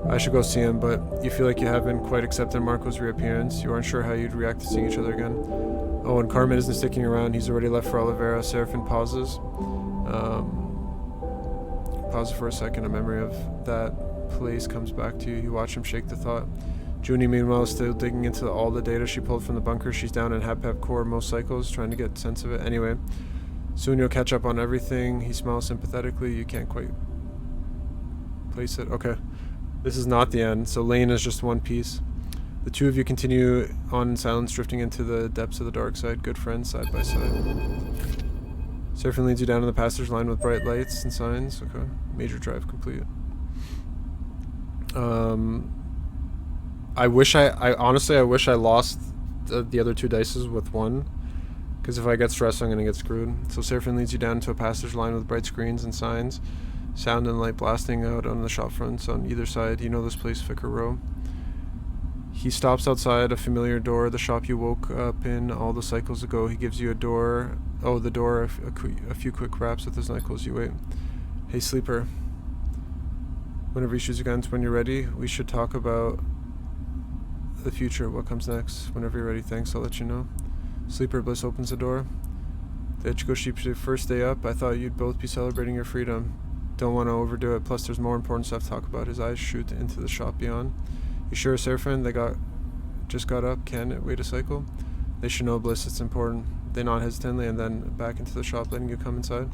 I should go see him, but you feel like you haven't quite accepted Marco's reappearance. You aren't sure how you'd react to seeing each other again. Oh, and Carmen isn't sticking around. He's already left for Oliveira. Seraphine pauses. Pause for a second. A memory of that place comes back to you. You watch him shake the thought. Junie, meanwhile, is still digging into all the data she pulled from the bunker. She's down in Hap core most cycles, trying to get a sense of it. Anyway, soon you'll catch up on everything. He smiles sympathetically. You can't quite place it. Okay. This is not the end, so Lane is just one piece. The two of you continue on in silence, drifting into the depths of the dark side, good friends, side by side. Seraphine leads you down to the passage line with bright lights and signs. Okay, major drive complete. I honestly wish I lost the other two dices with one, because if I get stressed, I'm gonna get screwed. So Seraphine leads you down to a passage line with bright screens and signs. Sound and light blasting out on the shop fronts on either side. You know this place, Flicker Row. He stops outside a familiar door, the shop you woke up in all the cycles ago. He gives you a door. Oh, the door, a few quick raps with his knuckles. You wait. Hey, Sleeper. Whenever he shoots your guns, when you're ready, we should talk about the future, what comes next. Whenever you're ready, thanks, I'll let you know. Sleeper. Bliss opens the door. The Ichigo Sheep's your first day up. I thought you'd both be celebrating your freedom. Don't want to overdo it, plus there's more important stuff to talk about. His eyes shoot into the shop beyond. You sure, Seraphin? They just got up. Can it wait a cycle? They should know, Bliss, it's important. They nod hesitantly and then back into the shop, letting you come inside.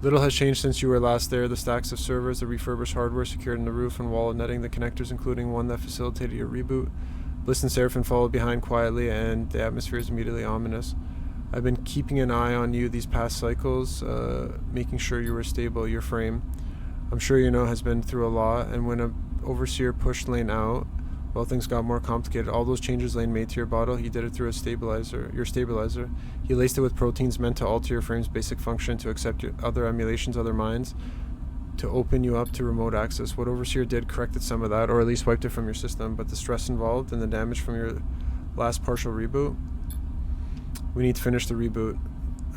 Little has changed since you were last there. The stacks of servers, the refurbished hardware secured in the roof and wall of netting, the connectors, including one that facilitated your reboot. Bliss and Seraphin followed behind quietly, and the atmosphere is immediately ominous. I've been keeping an eye on you these past cycles, making sure you were stable. Your frame, I'm sure you know, has been through a lot, and when an overseer pushed Lane out, well, things got more complicated. All those changes Lane made to your bottle, he did it through your stabilizer. He laced it with proteins meant to alter your frame's basic function, to accept your other emulations, other minds, to open you up to remote access. What Overseer did corrected some of that, or at least wiped it from your system, but the stress involved and the damage from your last partial reboot, we need to finish the reboot.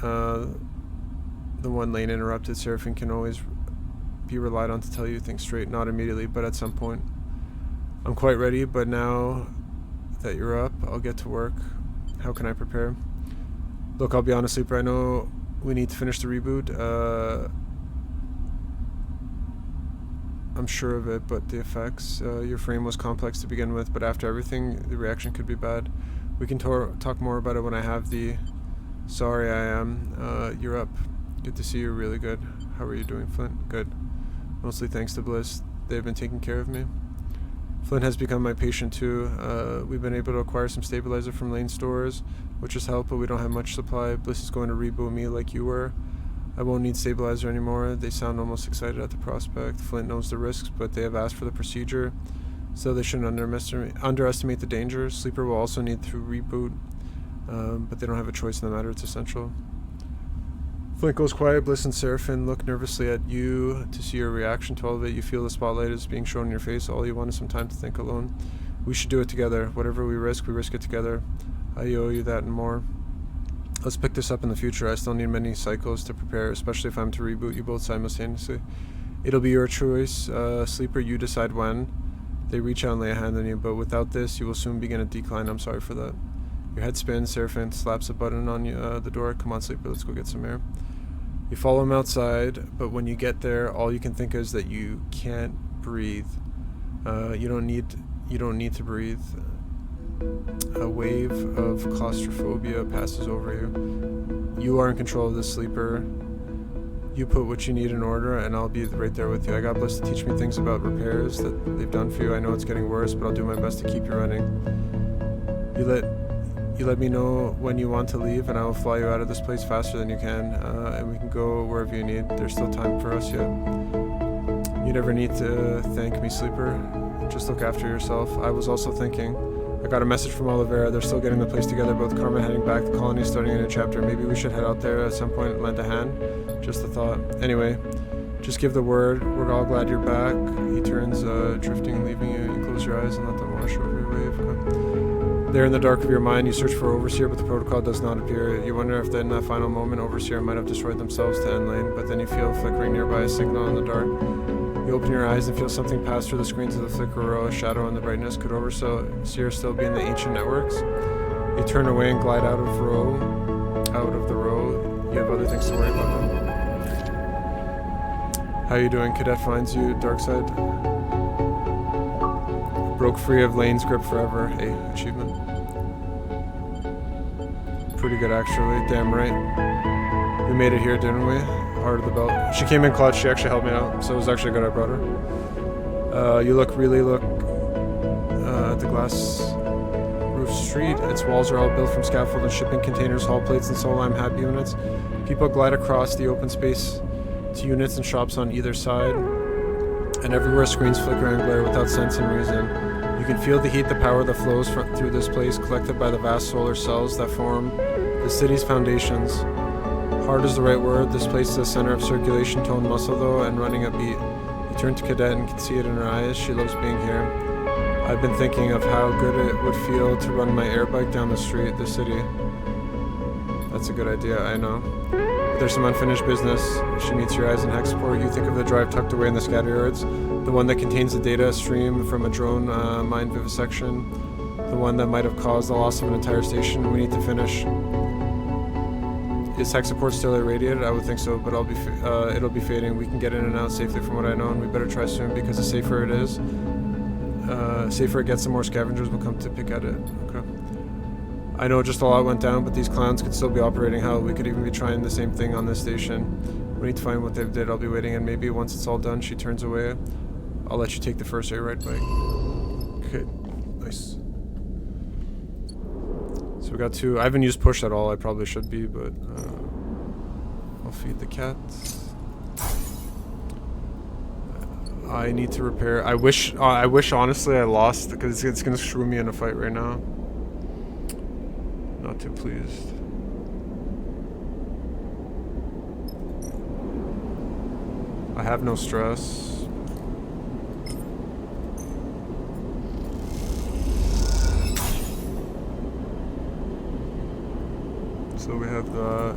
The one Lane interrupted. Seraphin can always be relied on to tell you things straight, not immediately, but at some point. I'm quite ready, but now that you're up, I'll get to work. How can I prepare? Look, I'll be honest, Sleeper, I know we need to finish the reboot. I'm sure of it, but the effects, your frame was complex to begin with, but after everything, the reaction could be bad. We can talk more about it when I have the... Sorry, I am. You're up. Good to see you, really good. How are you doing, Flint? Good. Mostly thanks to Bliss. They've been taking care of me. Flint has become my patient too. We've been able to acquire some stabilizer from Lane stores, which has helped, but we don't have much supply. Bliss is going to reboot me like you were. I won't need stabilizer anymore. They sound almost excited at the prospect. Flint knows the risks, but they have asked for the procedure, so they shouldn't underestimate the dangers. Sleeper will also need to reboot, but they don't have a choice in the matter. It's essential. Flint goes quiet. Bliss and Seraphin look nervously at you to see your reaction to all of it. You feel the spotlight is being shown in your face. All you want is some time to think alone. We should do it together. Whatever we risk it together. I owe you that and more. Let's pick this up in the future. I still need many cycles to prepare, especially if I'm to reboot you both simultaneously. It'll be your choice. Sleeper, you decide when. They reach out and lay a hand on you, but without this, you will soon begin a decline. I'm sorry for that. Your head spins. Seraphin slaps a button on the door. Come on, Sleeper, let's go get some air. You follow him outside, but when you get there, all you can think is that you can't breathe. You don't need to breathe. A wave of claustrophobia passes over you. You are in control of this, Sleeper. You put what you need in order, and I'll be right there with you. I got Bliss to teach me things about repairs that they've done for you. I know it's getting worse, but I'll do my best to keep you running. You let me know when you want to leave, and I will fly you out of this place faster than you can, and we can go wherever you need. There's still time for us yet. You never need to thank me, Sleeper. Just look after yourself. I was also thinking, I got a message from Oliveira. They're still getting the place together, both Carmen heading back, the colony starting a new chapter. Maybe we should head out there at some point and lend a hand. Just a thought. Anyway, just give the word. We're all glad you're back. He turns, drifting, leaving you. You close your eyes and let them wash over your wave. There in the dark of your mind, you search for Overseer, but the protocol does not appear. You wonder if in that final moment, Overseer might have destroyed themselves to end Lane, but then you feel flickering nearby a signal in the dark. You open your eyes and feel something pass through the screens of the flicker row, a shadow in the brightness. Could Overseer still be in the ancient networks? You turn away and glide out of the row. You have other things to worry about now. How you doing? Cadet finds you, Darkside. Broke free of Lane's grip forever. Hey, achievement. Pretty good, actually. Damn right. We made it here, didn't we? Heart of the belt. She came in clutch. She actually helped me out, so it was actually good I brought her. You look at the glass roof street. Its walls are all built from scaffold and shipping containers, haul plates, and Solheim hab units. People glide across the open space to units and shops on either side, and everywhere screens flicker and glare without sense and reason. You can feel the heat, the power that flows through this place, collected by the vast solar cells that form the city's foundations. Hard is the right word. This place is the center of circulation, tone, muscle, though, and running a beat. You turn to Cadet and can see it in her eyes. She loves being here. I've been thinking of how good it would feel to run my air bike down the street, the city. That's a good idea, I know. But there's some unfinished business. She meets your eyes in Hexport. You think of the drive tucked away in the scatter yards, the one that contains the data stream from a drone mind vivisection, the one that might have caused the loss of an entire station. We need to finish. Is Hexport still irradiated? I would think so, but it'll be fading. We can get in and out safely from what I know, and we better try soon because the safer it is, safer it gets, the more scavengers will come to pick at it. Okay. I know just a lot went down, but these clowns could still be operating. Hell, we could even be trying the same thing on this station. We need to find what they did. I'll be waiting, and maybe once it's all done, she turns away. I'll let you take the first air ride bike. Okay, nice. So we got two. I haven't used push at all. I probably should be, but I'll feed the cat. I need to repair. I wish honestly I lost, because it's gonna screw me in a fight right now. Not too pleased. I have no stress. So we have the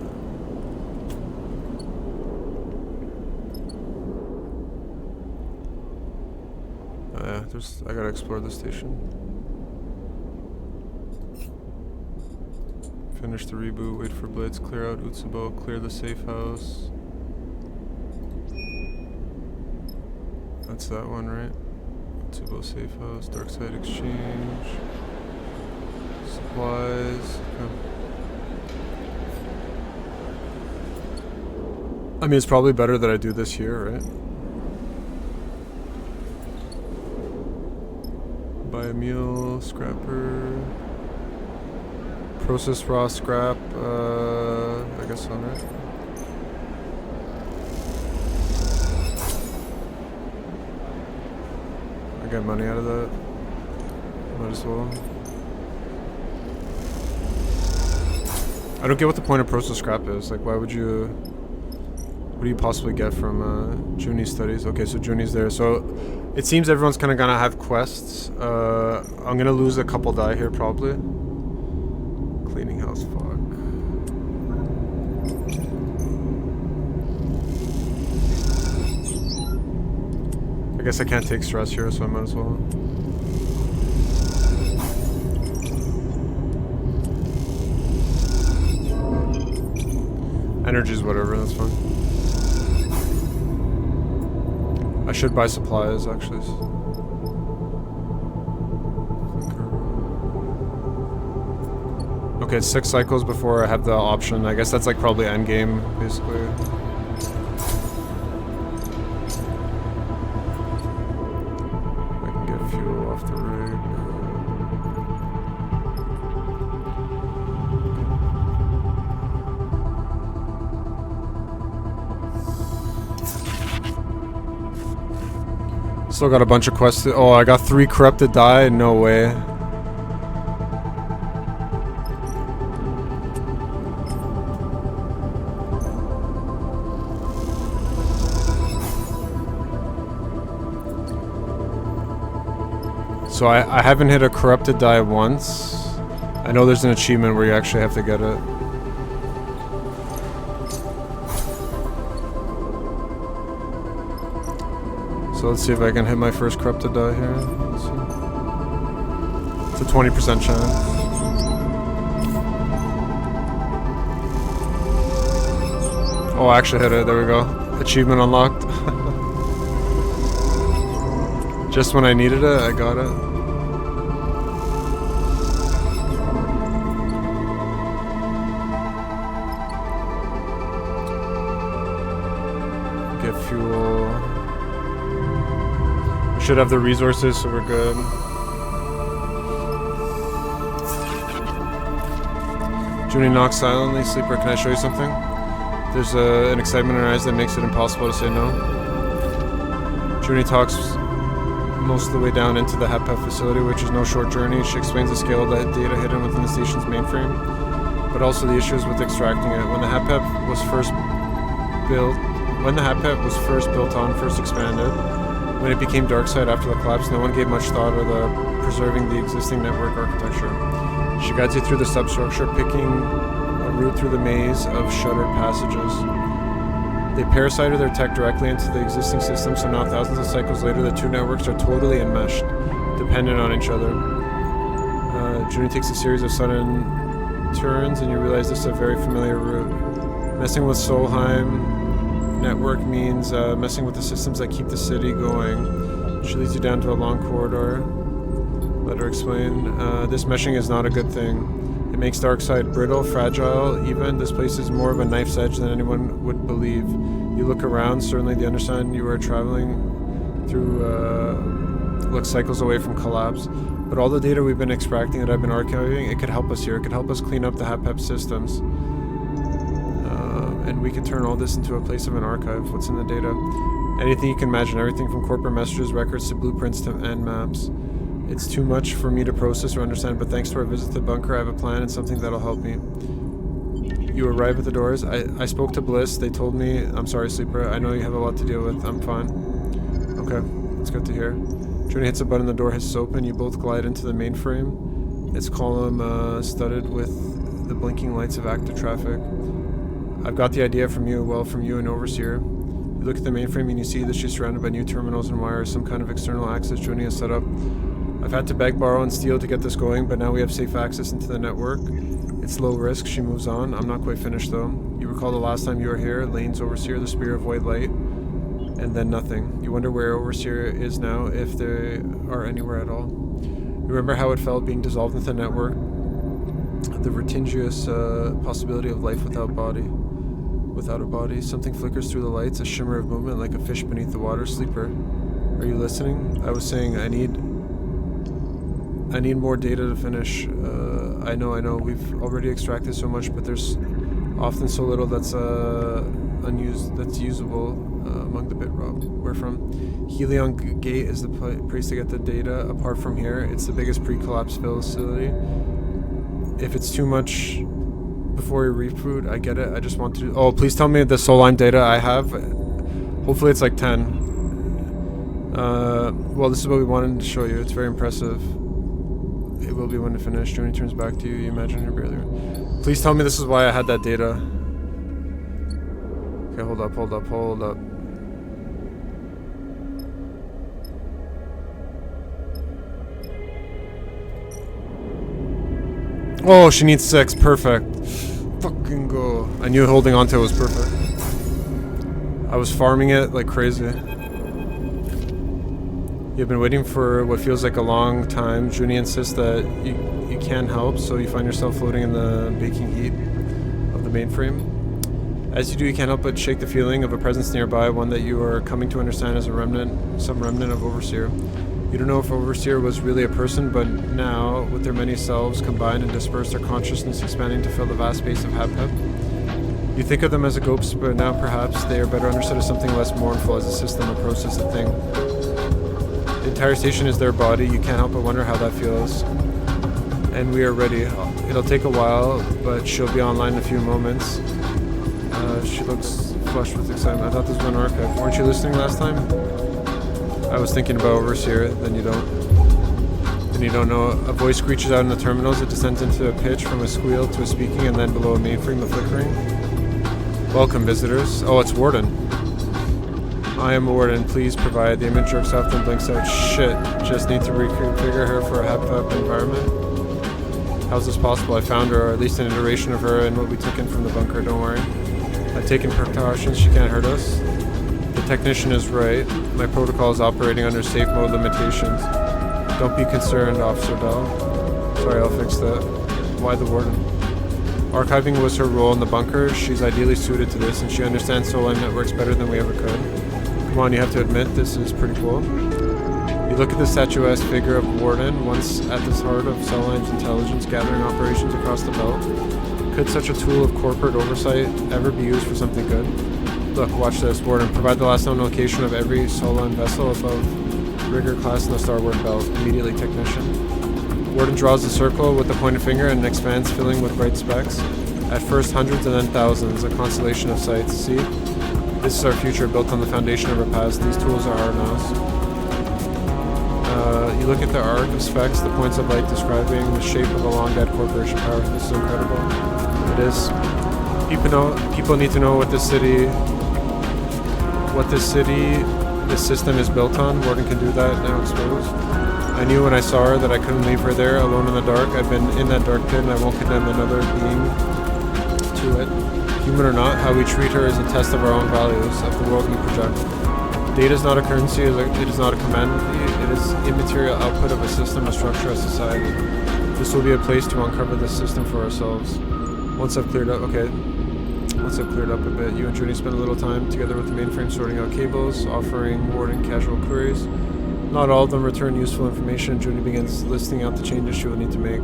I gotta explore the station. Finish the reboot, wait for Blitz, clear out Utsubo, clear the safe house. That's that one, right? Utsubo safe house, dark side exchange, supplies. Okay. I mean, it's probably better that I do this here, right? Buy a meal, scrapper. Process raw scrap, I guess on it. I get money out of that. Might as well. I don't get what the point of process scrap is. Like, why would you... What do you possibly get from Junie's studies? Okay, so Junie's there. So it seems everyone's kind of gonna have quests. I'm gonna lose a couple die here probably. Cleaning house, fuck. I guess I can't take stress here, so I might as well. Energy's whatever, that's fine. I should buy supplies, actually. Okay, it's 6 cycles before I have the option. I guess that's like probably end game, basically. I can get fuel off the rig. Still got a bunch of quests. Oh, I got 3 corrupted die? No way. So I haven't hit a corrupted die once. I know there's an achievement where you actually have to get it. So let's see if I can hit my first corrupted die here. Let's see. It's a 20% chance. Oh, I actually hit it. There we go. Achievement unlocked. Just when I needed it, I got it. Get fuel. We should have the resources, so we're good. Junie knocks silently. Sleeper, can I show you something? There's an excitement in her eyes that makes it impossible to say no. Junie talks most of the way down into the HEPF facility, which is no short journey. She explains the scale of the data hidden within the station's mainframe. but also the issues with extracting it. When the HAPEP was first expanded, when it became Darkside after the collapse, no one gave much thought to preserving the existing network architecture. She guides you through the substructure, picking a route through the maze of shuttered passages. They parasited their tech directly into the existing system, so now thousands of cycles later, the two networks are totally enmeshed, dependent on each other. Junie takes a series of sudden turns, and you realize this is a very familiar route. Messing with Solheim network means messing with the systems that keep the city going. She leads you down to a long corridor. Let her explain. This meshing is not a good thing. It makes Darkside brittle, fragile, even. This place is more of a knife's edge than anyone would believe. You look around, certainly the understand you are traveling through looks cycles away from collapse. But all the data we've been extracting that I've been archiving, it could help us here. It could help us clean up the HAPEP systems. And we can turn all this into a place of an archive. What's in the data? Anything you can imagine, everything from corporate messages, records, to blueprints, and maps. It's too much for me to process or understand, but thanks to our visit to the bunker, I have a plan and something that'll help me. You arrive at the doors. I spoke to Bliss. They told me, I'm sorry, Sleeper. I know you have a lot to deal with. I'm fine. Okay, that's good to hear. Junie hits a button, the door hisses open. You both glide into the mainframe. Its column studded with the blinking lights of active traffic. I've got the idea from you and Overseer. You look at the mainframe and you see that she's surrounded by new terminals and wires, some kind of external access Junie has set up. I've had to beg, borrow, and steal to get this going, but now we have safe access into the network. It's low risk. She moves on. I'm not quite finished though. You recall the last time you were here, Lane's Overseer, the Spear of White Light, and then nothing. You wonder where Overseer is now, if they are anywhere at all. You remember how it felt being dissolved into the network, the vertiginous possibility of life without a body. Something flickers through the lights, a shimmer of movement like a fish beneath the water. Sleeper, are you listening? I was saying I need more data to finish. I know, we've already extracted so much, but there's often so little that's unused, that's usable among the bit we're from. Helion Gate is the place to get the data. Apart from here, it's the biggest pre-collapse facility. If it's too much before you reboot, I get it. I just want to... Oh, please tell me the Solheim data I have. Hopefully it's like 10. Well, this is what we wanted to show you. It's very impressive. It will be when it finished. Junie turns back to you. You imagine her barely. Please tell me this is why I had that data. Okay, hold up. Oh, she needs 6. Perfect. Fucking go. I knew holding onto it was perfect. I was farming it like crazy. You've been waiting for what feels like a long time. Junie insists that you can't help, so you find yourself floating in the baking heat of the mainframe. As you do, you can't help but shake the feeling of a presence nearby, one that you are coming to understand as some remnant of Overseer. You don't know if Overseer was really a person, but now, with their many selves combined and dispersed, their consciousness expanding to fill the vast space of HAPEP. You think of them as a ghost, but now perhaps they are better understood as something less mournful, as a system, a process, a thing. The entire station is their body. You can't help but wonder how that feels. And we are ready. It'll take a while, but she'll be online in a few moments. She looks flushed with excitement. I thought this was an archive. Weren't you listening last time? I was thinking about Overseer, then you don't know. A voice screeches out in the terminals. It descends into a pitch from a squeal to a speaking, and then below a mainframe, the flickering. Welcome, visitors. Oh, it's Warden. I am Warden. Please provide. The image jerks off and blinks out. Shit. Just need to reconfigure her for a HAPEP environment. How's this possible? I found her, or at least an iteration of her, and what we took in from the bunker. Don't worry. I've taken precautions. She can't hurt us. The technician is right. My protocol is operating under safe mode limitations. Don't be concerned, Officer Bell. Sorry, I'll fix that. Why the Warden? Archiving was her role in the bunker. She's ideally suited to this, and she understands Solheim networks better than we ever could. Come on, you have to admit, this is pretty cool. You look at the statuesque figure of Warden, once at the heart of Solheim's intelligence gathering operations across the belt. Could such a tool of corporate oversight ever be used for something good? Look, watch this. Warden, provide the last known location of every Solheim vessel above rigger class in the starboard belt. Immediately, technician. Warden draws a circle with the pointed finger and expands, filling with bright specks. At first hundreds and then thousands, a constellation of sites. See? This is our future built on the foundation of our past. These tools are our nows. You look at the arc of specs, the points of light describing the shape of a long dead corporation power. This is incredible. It is. People need to know what this system is built on. Warden can do that, now exposed. I knew when I saw her that I couldn't leave her there, alone in the dark. I've been in that dark pit and I won't condemn another being to it. Human or not, how we treat her is a test of our own values, of the world we project. Data is not a currency, it is not a commodity, it is immaterial output of a system, a structure, a society. This will be a place to uncover this system for ourselves. Once I've cleared up a bit, you and Journey spend a little time together with the mainframe sorting out cables, offering Warden casual queries. Not all of them return useful information. Journey begins listing out the changes she will need to make.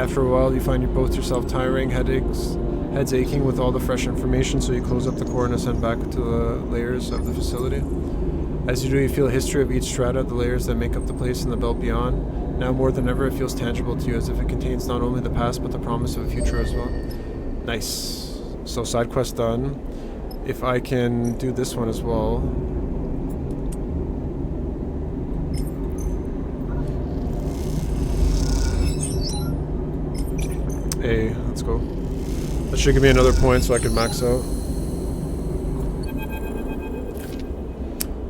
After a while, you find both yourself tiring, heads aching with all the fresh information, so you close up the core and ascend back to the layers of the facility. As you do, you feel a history of each strata, the layers that make up the place in the belt beyond. Now more than ever, it feels tangible to you, as if it contains not only the past, but the promise of a future as well. Nice. So side quest done. If I can do this one as well. Hey, let's go. That should give me another point so I can max out.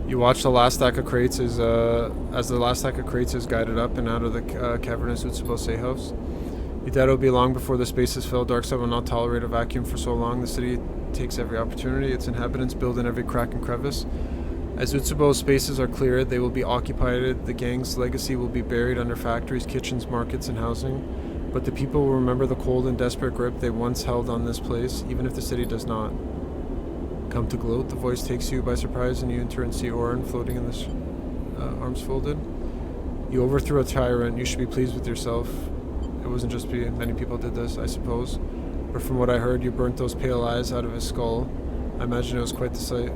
You watch the last stack of crates as the last stack of crates is guided up and out of the cavernous Utsubo safe house. You doubt it will be long before the space is filled. Darkside will not tolerate a vacuum for so long. The city takes every opportunity. Its inhabitants build in every crack and crevice. As Utsubo's spaces are cleared, they will be occupied. The gang's legacy will be buried under factories, kitchens, markets, and housing. But the people will remember the cold and desperate grip they once held on this place, even if the city does not. Come to gloat, the voice takes you by surprise, and you in turn see Oren floating in the arms folded. You overthrew a tyrant. You should be pleased with yourself. It wasn't just me. Many people did this, I suppose. But from what I heard, you burnt those pale eyes out of his skull. I imagine it was quite the sight.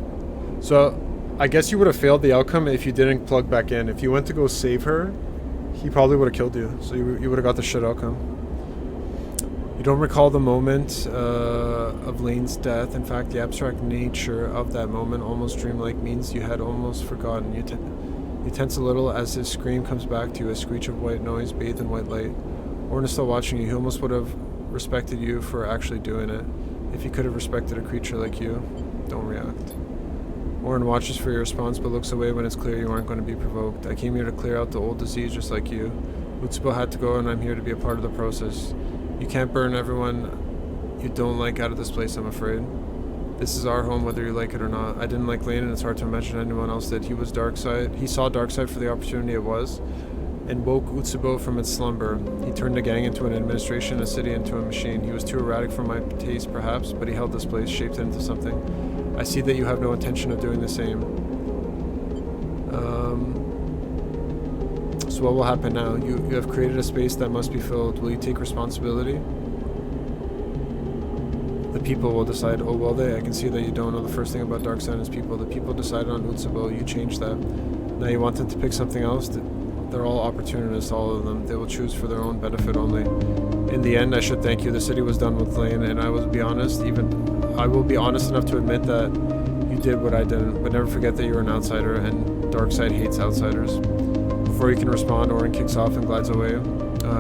So, I guess you would have failed the outcome if you didn't plug back in. If you went to go save her, he probably would have killed you. So you would have got the shit outcome. You don't recall the moment of Lane's death. In fact, the abstract nature of that moment, almost dreamlike, means you had almost forgotten. You tense a little as his scream comes back to you, a screech of white noise bathed in white light. Orin is still watching you. He almost would have respected you for actually doing it. If he could have respected a creature like you. Don't react. Orin watches for your response, but looks away when it's clear you aren't going to be provoked. I came here to clear out the old disease just like you. Utsubo had to go, and I'm here to be a part of the process. You can't burn everyone you don't like out of this place, I'm afraid. This is our home, whether you like it or not. I didn't like Lane, and it's hard to imagine anyone else did. He was Darkseid. He saw Darkseid for the opportunity it was, and woke Utsubo from its slumber. He turned the gang into an administration, a city into a machine. He was too erratic for my taste, perhaps, but he held this place, shaped it into something. I see that you have no intention of doing the same. So what will happen now? You have created a space that must be filled. Will you take responsibility? The people will decide. Oh, will they? I can see that you don't know the first thing about Darkseid and his people. The people decided on Utsubo. You changed that. Now you want them to pick something else? They're all opportunists, all of them. They will choose for their own benefit only. In the end, I should thank you. The city was done with Lane, and I will be honest enough to admit that you did what I didn't, but never forget that you're an outsider, and Darkseid hates outsiders. Before you can respond, Orin kicks off and glides away,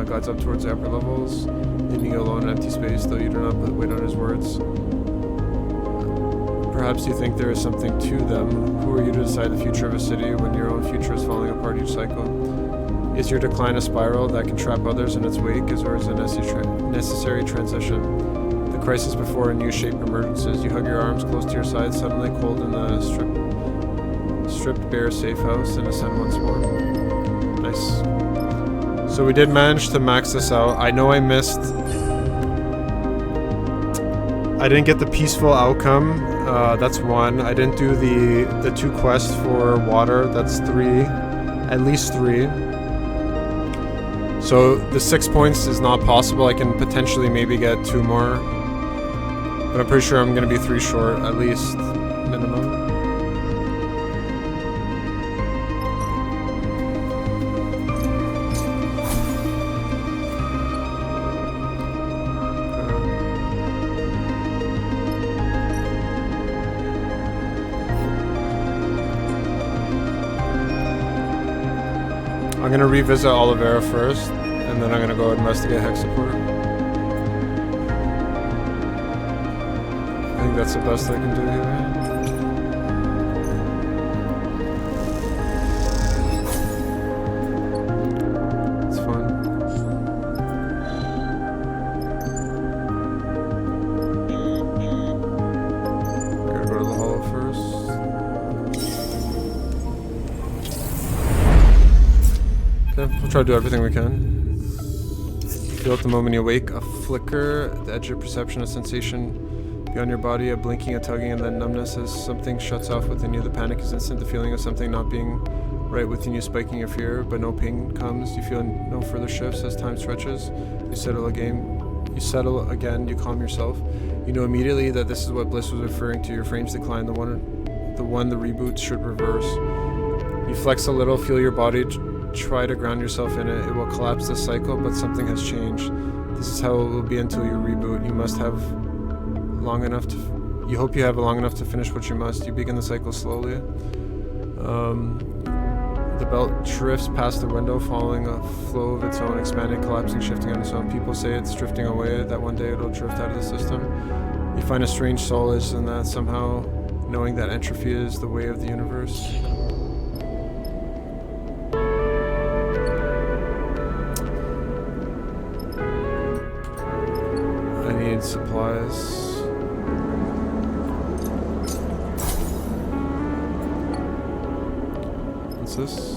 glides up towards the upper levels, leaving you alone in empty space, though you do not wait on his words. Perhaps you think there is something to them. Who are you to decide the future of a city when your own future is falling apart each cycle? Is your decline a spiral that can trap others in its wake, or is it a necessary transition? The crisis before a new shape emerges. You hug your arms close to your side, suddenly cold in the stripped bare safe house, and ascend once more. Nice. So we did manage to max this out. I know I didn't get the peaceful outcome. That's one. I didn't do the 2 quests for water. That's 3. At least 3. So the 6 points is not possible. I can potentially maybe get 2 more. But I'm pretty sure I'm going to be 3 short, at least, minimum. gonna revisit Oliveira first, and then I'm gonna go investigate Hexaport. I think that's the best I can do here. It's fun. Gotta go to the hall first. Okay, we'll try to do everything we can. Feel at the moment you wake, a flicker, the edge of perception, a sensation beyond your body, a blinking, a tugging, and then numbness as something shuts off within you. The panic is instant, the feeling of something not being right within you, spiking your fear, but no pain comes. You feel no further shifts as time stretches. You settle again, you calm yourself. You know immediately that this is what Bliss was referring to. Your frames decline, the one the reboot should reverse. You flex a little, feel your body, try to ground yourself in it. It will collapse the cycle, but something has changed. This is how it will be until you reboot. You must have long enough to... You hope you have long enough to finish what you must. You begin the cycle slowly. The belt drifts past the window, following a flow of its own, expanding, collapsing, shifting on its own. People say it's drifting away, that one day it'll drift out of the system. You find a strange solace in that, somehow knowing that entropy is the way of the universe. I need supplies. What's this?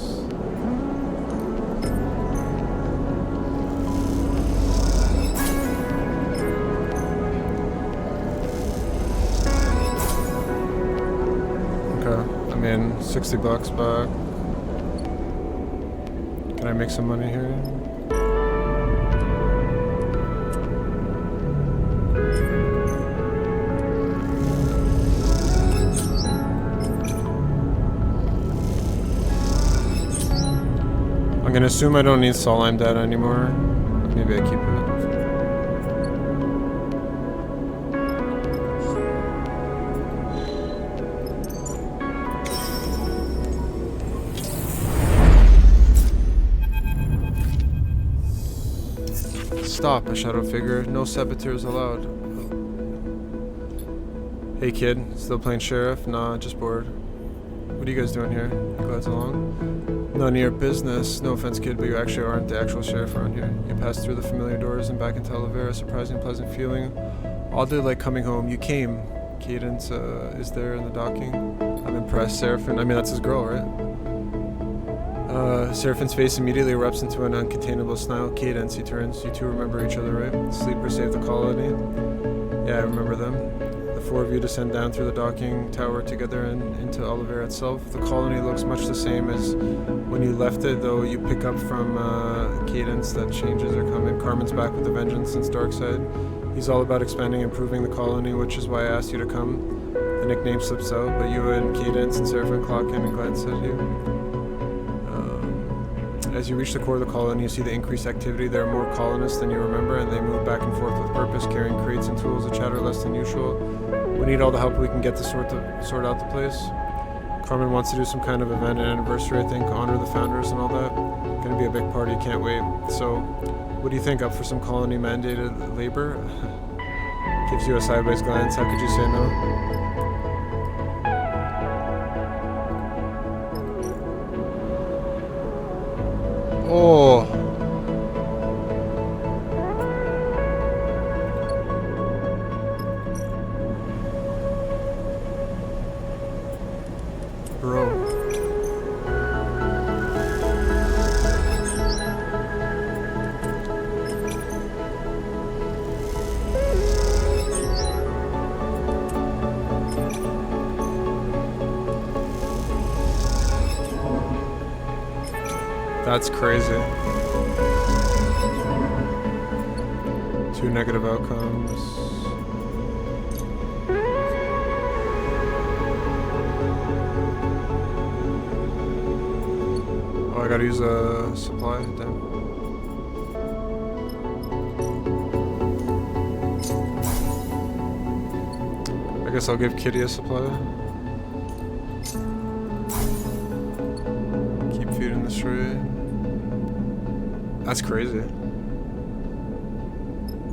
Okay, I mean, 60 bucks back. Can I make some money here? I'm gonna assume I don't need Soul I'm Dead anymore. Maybe I keep it. Stop, a shadow figure. No saboteurs allowed. Hey kid, still playing sheriff? Nah, just bored. What are you guys doing here? You guys along? None of your business. No offense, kid, but you actually aren't the actual sheriff around here. You pass through the familiar doors and back into Oliveira. Surprising, pleasant feeling. Oddly like coming home. You came. Cadence is there in the docking. I'm impressed. Seraphin, I mean, that's his girl, right? Seraphin's face immediately erupts into an uncontainable smile. Cadence, he turns. You two remember each other, right? Sleeper saved the colony. Yeah, I remember them. The four of you descend down through the docking tower together and into Oliveira itself. The colony looks much the same as when you left it, though you pick up from Cadence that changes are coming. Carmen's back with a vengeance since Darkside. He's all about expanding and improving the colony, which is why I asked you to come. The nickname slips out, but you and Cadence and Seraphim clock in and glance at you. As you reach the core of the colony, you see the increased activity. There are more colonists than you remember, and they move back and forth with purpose, carrying crates and tools that chatter less than usual. We need all the help we can get to sort out the place. Carmen wants to do some kind of event, an anniversary, I think, honor the founders and all that. Gonna be a big party, can't wait. So, what do you think? Up for some colony mandated labor? Gives you a sideways glance. How could you say no? Oh. Bro. That's crazy. 2 negative outcomes. Oh, I gotta use a supply. Damn. I guess I'll give Kitty a supply. Keep feeding the stray. That's crazy.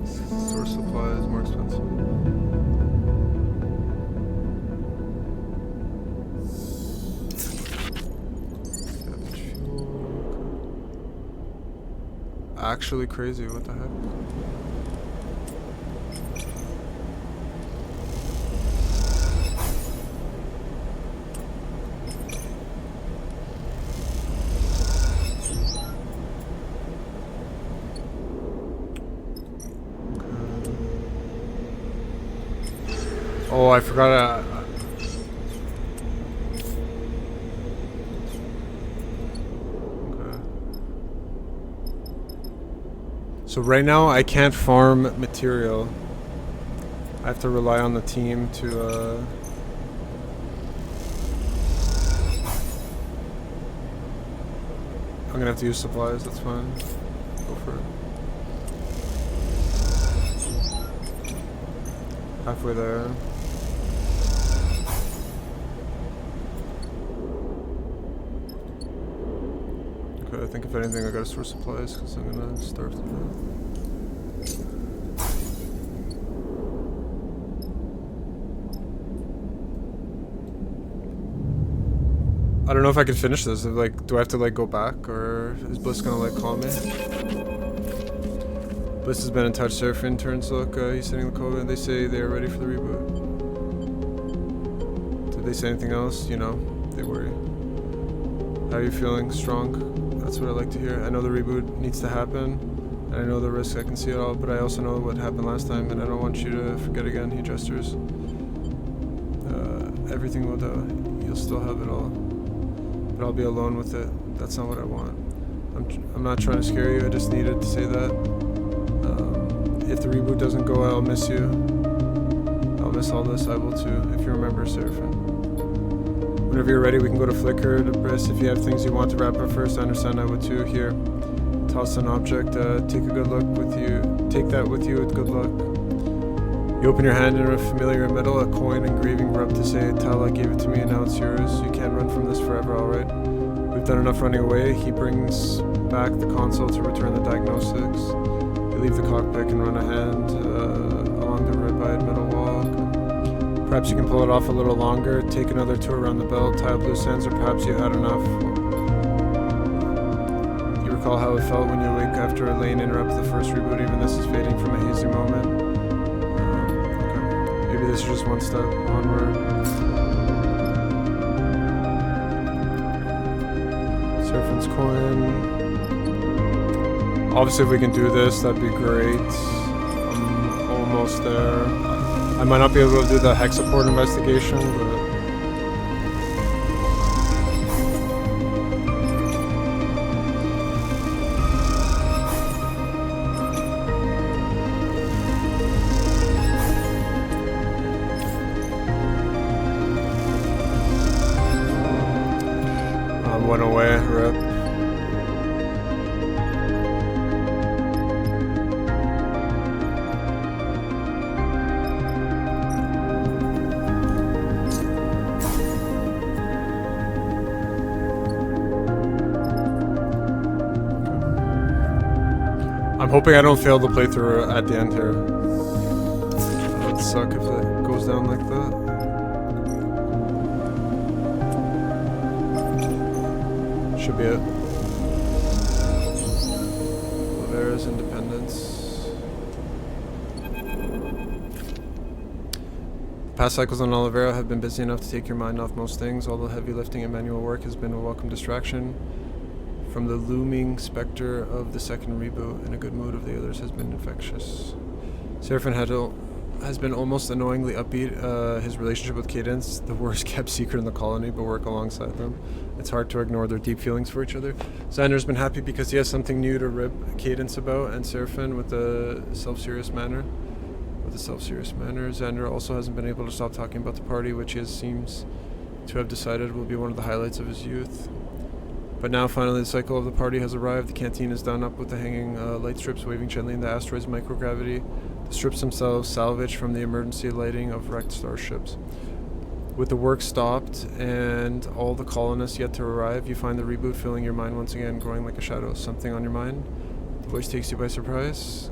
Source supply is more expensive. Actually crazy, what the heck? Oh, I forgot. Okay. So right now I can't farm material. I have to rely on the team to. I'm gonna have to use supplies. That's fine. Go for it. Halfway there. I think if anything I gotta store supplies because I'm gonna starve to death. I don't know if I can finish this. Like, do I have to like go back or is Bliss gonna like call me? Bliss has been in touch. Surf interns look, he's sending the code and they say they are ready for the reboot. Did they say anything else? You know, they worry. How are you feeling? Strong? That's what I like to hear. I know the reboot needs to happen, and I know the risks. I can see it all, but I also know what happened last time, and I don't want you to forget again. He gestures. Everything will do. You'll still have it all, but I'll be alone with it. That's not what I want. I'm not trying to scare you. I just needed to say that. If the reboot doesn't go, I'll miss you. I'll miss all this. I will too. If you remember, Seraphin. Whenever you're ready, we can go to Flickr, to Briss. If you have things you want to wrap up first, I understand I would too. Here, toss an object. Take a good look with you. Take that with you with good luck. You open your hand in a familiar metal, a coin engraving rubbed to say, Tala gave it to me and now it's yours. You can't run from this forever, alright? We've done enough running away. He brings back the console to return the diagnostics. You leave the cockpit and run a hand along the rib-eyed metal wall. Perhaps you can pull it off a little longer, take another tour around the belt, tie up loose ends, or perhaps you had enough. You recall how it felt when you awake after a lane interrupted the first reboot. Even this is fading from a hazy moment. Okay. Maybe this is just one step onward. Seraphin's coin. Obviously if we can do this, that'd be great. I'm almost there. I might not be able to do the Hexaport investigation, but... went away, rip. I'm hoping I don't fail the playthrough at the end here. That would suck if it goes down like that. Should be it. Olivera's independence. Past cycles on Olivera have been busy enough to take your mind off most things. All the heavy lifting and manual work has been a welcome distraction from the looming specter of the second reboot, and a good mood of the others has been infectious. Seraphin has been almost annoyingly upbeat. His relationship with Cadence, the worst kept secret in the colony, but work alongside them. It's hard to ignore their deep feelings for each other. Xander's been happy because he has something new to rib Cadence about, and Seraphin with a self-serious manner. Xander also hasn't been able to stop talking about the party, which he seems to have decided will be one of the highlights of his youth. But now finally the cycle of the party has arrived. The canteen is done up with the hanging light strips waving gently in the asteroid's microgravity. The strips themselves salvaged from the emergency lighting of wrecked starships. With the work stopped and all the colonists yet to arrive, you find the reboot filling your mind once again, growing like a shadow. Something on your mind? The voice takes you by surprise.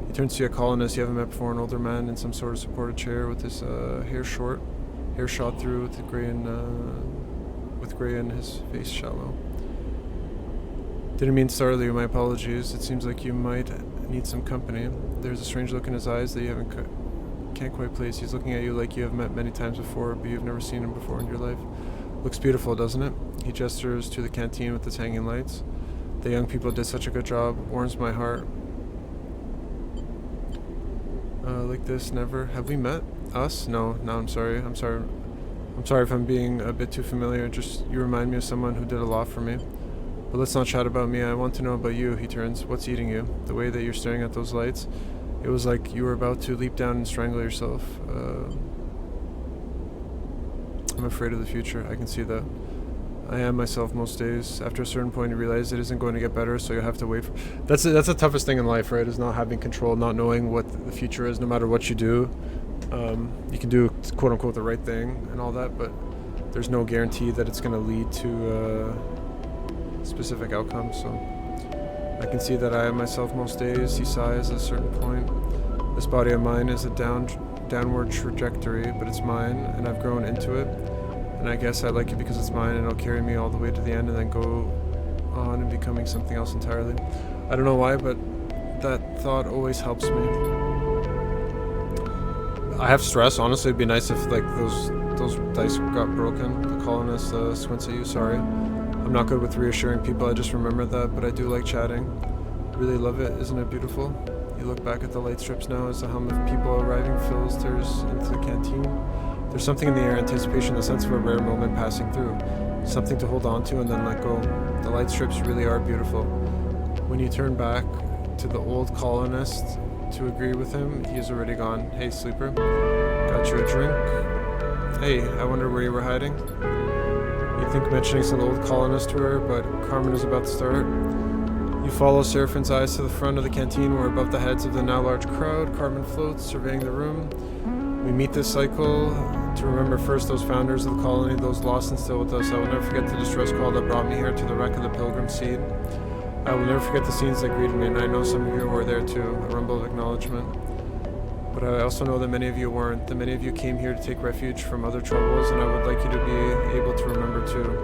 You turn to see a colonist you haven't met before, an older man in some sort of supported chair with his hair shot through with gray in his face shallow. Didn't mean to startle you, my apologies. It seems like you might need some company. There's a strange look in his eyes that you can't quite place. He's looking at you like you have met many times before, but you've never seen him before in your life. Looks beautiful, doesn't it? He gestures to the canteen with its hanging lights. The young people did such a good job. Warms my heart. Like this, never. Have we met? Us? No, I'm sorry. I'm sorry if I'm being a bit too familiar. Just, you remind me of someone who did a lot for me. But let's not chat about me. I want to know about you. He turns. What's eating you? The way that you're staring at those lights. It was like you were about to leap down and strangle yourself. I'm afraid of the future. I can see that. I am myself most days. After a certain point, you realize it isn't going to get better, so you have to wait. That's the toughest thing in life, right? Is not having control, not knowing what the future is. No matter what you do, you can do quote unquote the right thing and all that, but there's no guarantee that it's going to lead to a specific outcome. So I can see that I am myself most days. He sighs at a certain point. This body of mine is a downward trajectory, but it's mine, and I've grown into it. And I guess I like it because it's mine, and it'll carry me all the way to the end and then go on and becoming something else entirely. I don't know why, but that thought always helps me. I have stress. Honestly, it'd be nice if like those dice got broken. The colonist squints at you. Sorry. I'm not good with reassuring people. I just remember that, but I do like chatting. Really love it. Isn't it beautiful? You look back at the light strips now as the hum of people arriving filters into the canteen. There's something in the air, anticipation, the sense of a rare moment passing through. Something to hold on to and then let go. The light strips really are beautiful. When you turn back to the old colonist to agree with him, he is already gone. Hey, sleeper. Got you a drink? Hey, I wonder where you were hiding? You think mentioning some old colonist to her, but Carmen is about to start. You follow Seraphine's eyes to the front of the canteen where above the heads of the now large crowd, Carmen floats, surveying the room. We meet this cycle to remember first those founders of the colony, those lost and still with us. I will never forget the distress call that brought me here to the wreck of the Pilgrim Seed. I will never forget the scenes that greeted me, and I know some of you were there too, a rumble of acknowledgement. But I also know that many of you weren't, that many of you came here to take refuge from other troubles, and I would like you to be able to remember too.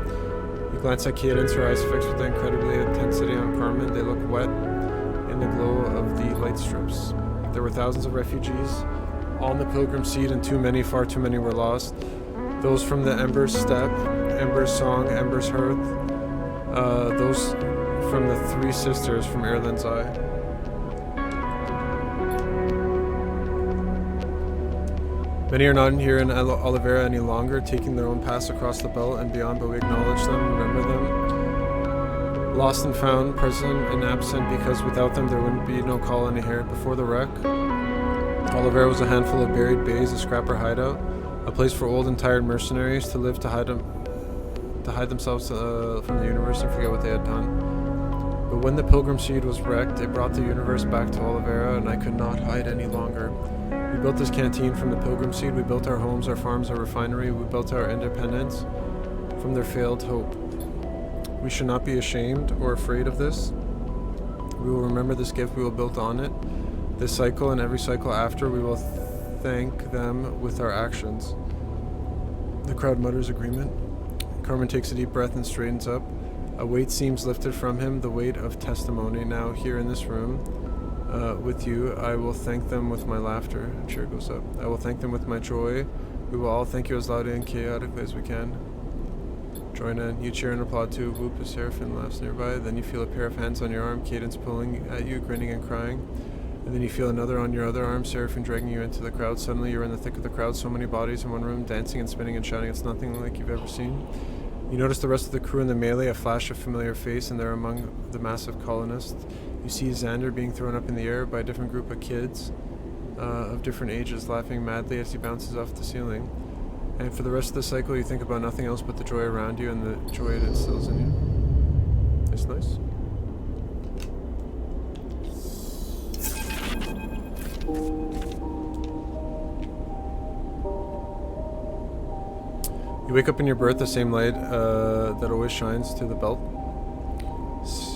You glance at Cadence, her eyes fixed with the incredibly intensity on Carmen. They look wet in the glow of the light strips. There were thousands of refugees on the Pilgrim Seed, and too many, far too many were lost. Those from the Ember's Step, Ember's Song, Ember's Hearth. Those from the Three Sisters from Erland's Eye. Many are not here in Oliveira any longer, taking their own paths across the belt and beyond, but we acknowledge them, remember them. Lost and found, present and absent, because without them there wouldn't be no colony here. Before the wreck, Oliveira was a handful of buried bays, a scrapper hideout, a place for old and tired mercenaries to live, to hide themselves from the universe and forget what they had done. But when the Pilgrim Seed was wrecked, it brought the universe back to Oliveira, and I could not hide any longer. We built this canteen from the Pilgrim Seed. We built our homes, our farms, our refinery. We built our independence from their failed hope. We should not be ashamed or afraid of this. We will remember this gift. We will build on it. This cycle and every cycle after, we will thank them with our actions. The crowd mutters agreement. Carmen takes a deep breath and straightens up. A weight seems lifted from him, the weight of testimony. Now here in this room, with you, I will thank them with my laughter. A chair goes up. I will thank them with my joy. We will all thank you as loudly and chaotically as we can. Join in. You cheer and applaud too. Whoop as Seraphine laughs nearby. Then you feel a pair of hands on your arm, Cadence pulling at you, grinning and crying. And then you feel another on your other arm, Seraphine dragging you into the crowd. Suddenly you're in the thick of the crowd, so many bodies in one room, dancing and spinning and shouting. It's nothing like you've ever seen. You notice the rest of the crew in the melee, a flash of familiar face, and they're among the massive colonists. You see Xander being thrown up in the air by a different group of kids of different ages, laughing madly as he bounces off the ceiling. And for the rest of the cycle, you think about nothing else but the joy around you and the joy it instills in you. It's nice. You wake up in your berth, the same light that always shines through the belt.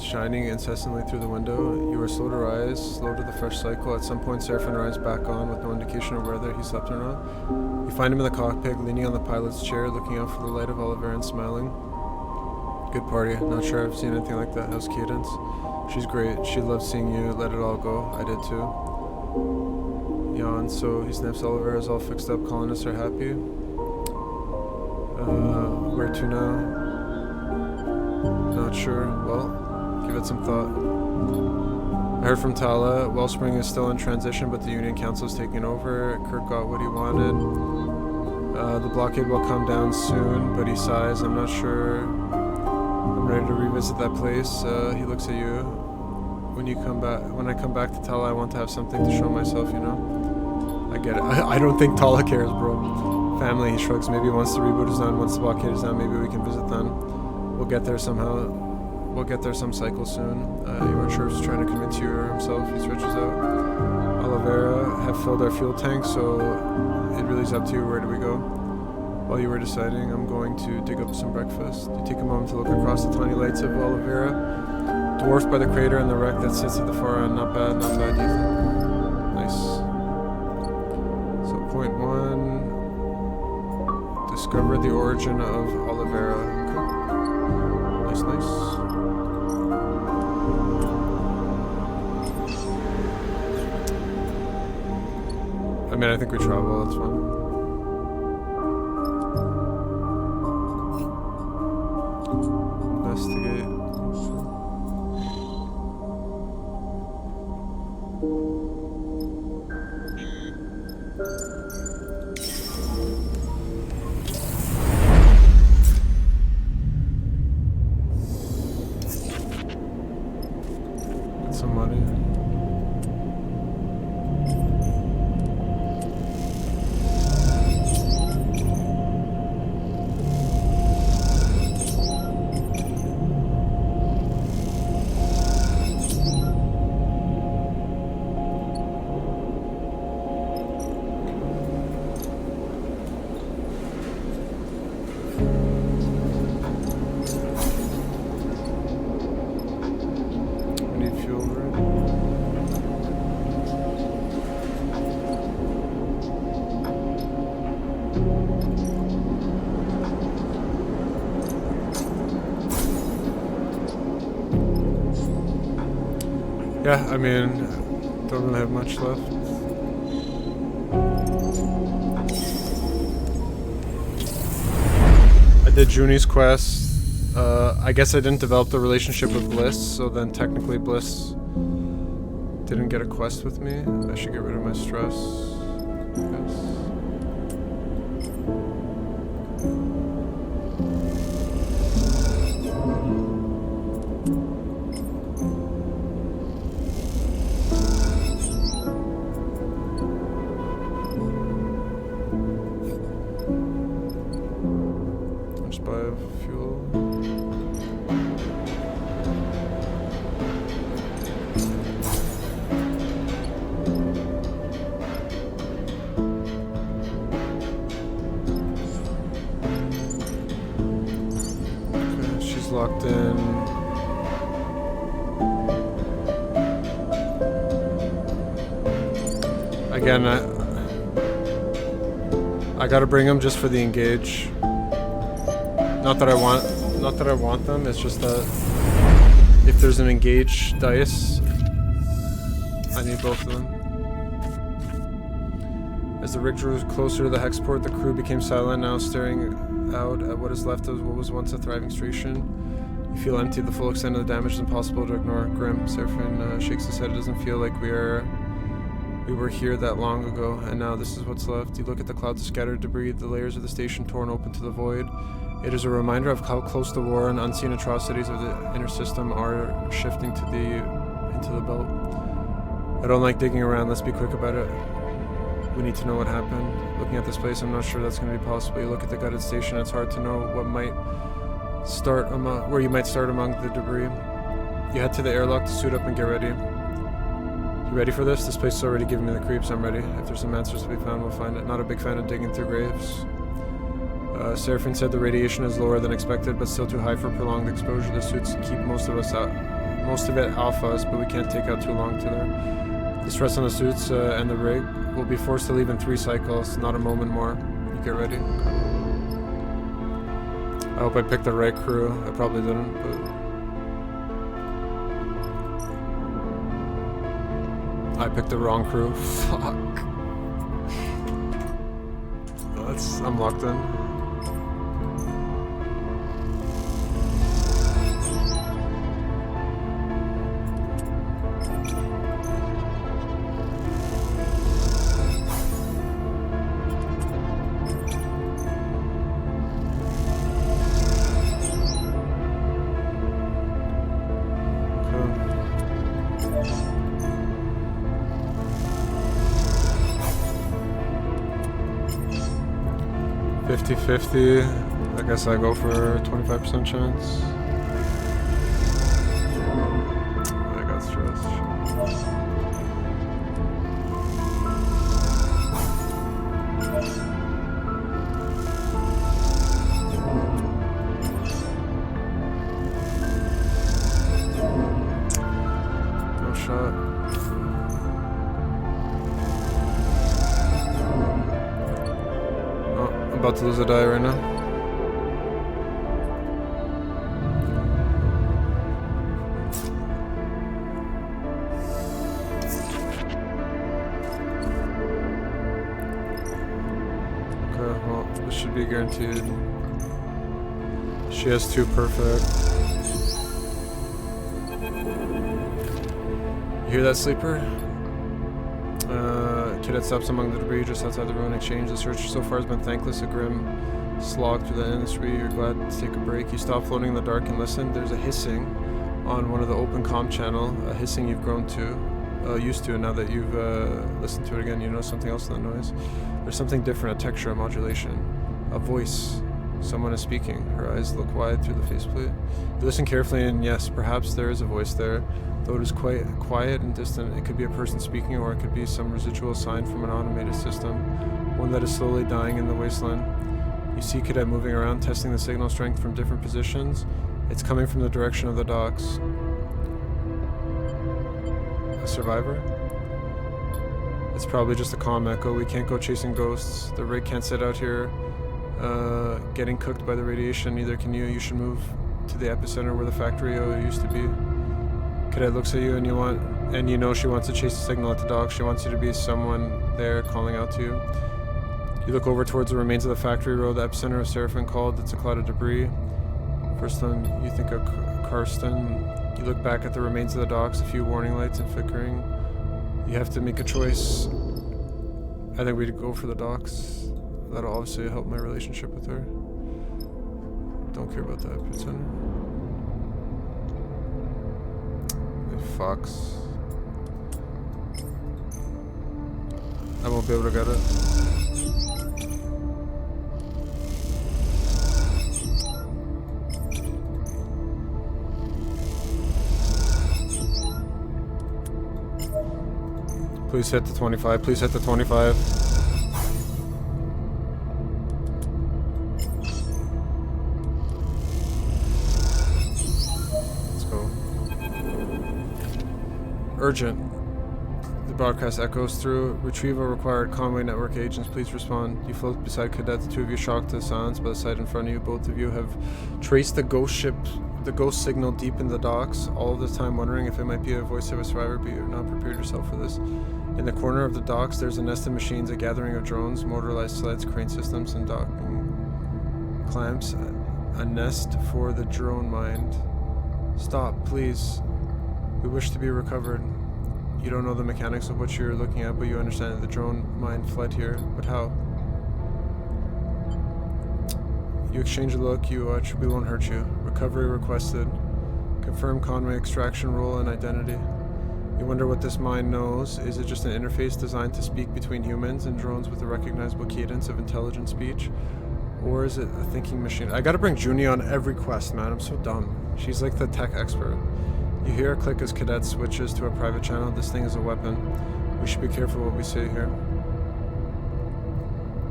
shining incessantly through the window. You are slow to rise, slow to the fresh cycle. At some point, Seraphin rides back on with no indication of whether he slept or not. You find him in the cockpit, leaning on the pilot's chair, looking out for the light of Olivera and smiling. Good party. Not sure I've seen anything like that. How's Cadence? She's great. She loved seeing you let it all go. I did too. Yawn. So he sniffs. Olivera's all fixed up. Colonists are happy. Where to now? Not sure. Well, give it some thought. I heard from Tala. Wellspring is still in transition, but the Union Council is taking over. Kirk got what he wanted. The blockade will come down soon, but he sighs. I'm not sure I'm ready to revisit that place. He looks at you. When I come back to Tala, I want to have something to show myself, you know? I get it. I don't think Tala cares, bro. Family, he shrugs. Maybe once the reboot is done, once the blockade is done, maybe we can visit then. We'll get there somehow. We'll get there some cycle soon. You aren't sure if he's trying to convince you or himself. He stretches out. Olivera have filled our fuel tank, so it really is up to you. Where do we go? While you were deciding, I'm going to dig up some breakfast. You take a moment to look across the tiny lights of Olivera, dwarfed by the crater and the wreck that sits at the far end. Not bad, do you think? Nice. So point 1, discover the origin of Olivera. Cool. Nice. I mean, I think we travel, that's fine. Investigate. Get some money. Yeah, I mean, don't really have much left. I did Junie's quest. I guess I didn't develop the relationship with Bliss, so then technically Bliss didn't get a quest with me. I should get rid of my stress, I guess. Locked in. Again, I gotta bring them just for the engage. Not that I want them. It's just that if there's an engage dice, I need both of them. As the rig drew closer to the hexport, the crew became silent, now staring out at what is left of what was once a thriving station. You feel empty. The full extent of the damage is impossible to ignore. Grim. Seraphin shakes his head. It doesn't feel like we were here that long ago, and now this is what's left. You look at the clouds of scattered debris, the layers of the station torn open to the void. It is a reminder of how close the war and unseen atrocities of the inner system are shifting into the belt. I don't like digging around. Let's be quick about it. We need to know what happened. Looking at this place, I'm not sure that's going to be possible. You look at the gutted station, it's hard to know where you might start among the debris. You head to the airlock to suit up and get ready. You ready for this? This place is already giving me the creeps. I'm ready. If there's some answers to be found, we'll find it. Not a big fan of digging through graves. Seraphin said the radiation is lower than expected, but still too high for prolonged exposure. The suits keep most of us most of it alphas, but we can't take out too long to there. The stress on the suits and the rig will be forced to leave in 3 cycles, not a moment more. You get ready? I hope I picked the right crew. I probably didn't, but... I picked the wrong crew. Fuck. I'm locked in. Okay. 50-50. I guess I go for 25% chance. I got stressed. No shot. Oh, I'm about to lose a die right now. Well, this should be guaranteed. She has 2 perfect. You hear that, sleeper? Cadet stops among the debris just outside the ruin exchange. The search so far has been thankless, a grim slog through the industry. You're glad to take a break. You stop floating in the dark and listen. There's a hissing on one of the open comm channel, a hissing you've grown to. Used to, and now that you've listened to it again, you know something else in that noise. There's something different, a texture, a modulation, a voice. Someone is speaking. Her eyes look wide through the faceplate. You listen carefully, and yes, perhaps there is a voice there, though it is quite quiet and distant. It could be a person speaking, or it could be some residual sign from an automated system, one that is slowly dying in the wasteland. You see Cadet moving around, testing the signal strength from different positions. It's coming from the direction of the docks. A survivor? It's probably just a comm echo. We can't go chasing ghosts. The rig can't sit out here getting cooked by the radiation. Neither can you. You should move to the epicenter where the factory used to be. Cadet looks at you and you know she wants to chase the signal at the dock. She wants you to be someone there calling out to you. You look over towards the remains of the factory row, the epicenter of Seraphin called. It's a cloud of debris. First time you think of Karsten. You look back at the remains of the docks, a few warning lights and flickering. You have to make a choice. I think we'd go for the docks. That'll obviously help my relationship with her. Don't care about the epicenter. The fox. I won't be able to get it. Please hit the 25. Please hit the 25. Let's go. Urgent. The broadcast echoes through. Retrieval required. Conway network agents, please respond. You float beside Cadet. The 2 of you shocked to the silence by the sight in front of you. Both of you have traced the ghost ship, the ghost signal deep in the docks, all of this time wondering if it might be a voice of a survivor, but you're not prepared yourself for this. In the corner of the docks, there's a nest of machines, a gathering of drones, motorized sleds, crane systems, and docking clamps. A nest for the drone mind. Stop, please. We wish to be recovered. You don't know the mechanics of what you're looking at, but you understand that the drone mind fled here. But how? You exchange a look, you watch, we won't hurt you. Recovery requested. Confirm Conway extraction role and identity. You wonder what this mind knows. Is it just an interface designed to speak between humans and drones with a recognizable cadence of intelligent speech? Or is it a thinking machine? I gotta bring Junie on every quest, man. I'm so dumb. She's like the tech expert. You hear a click as Cadet switches to a private channel. This thing is a weapon. We should be careful what we say here.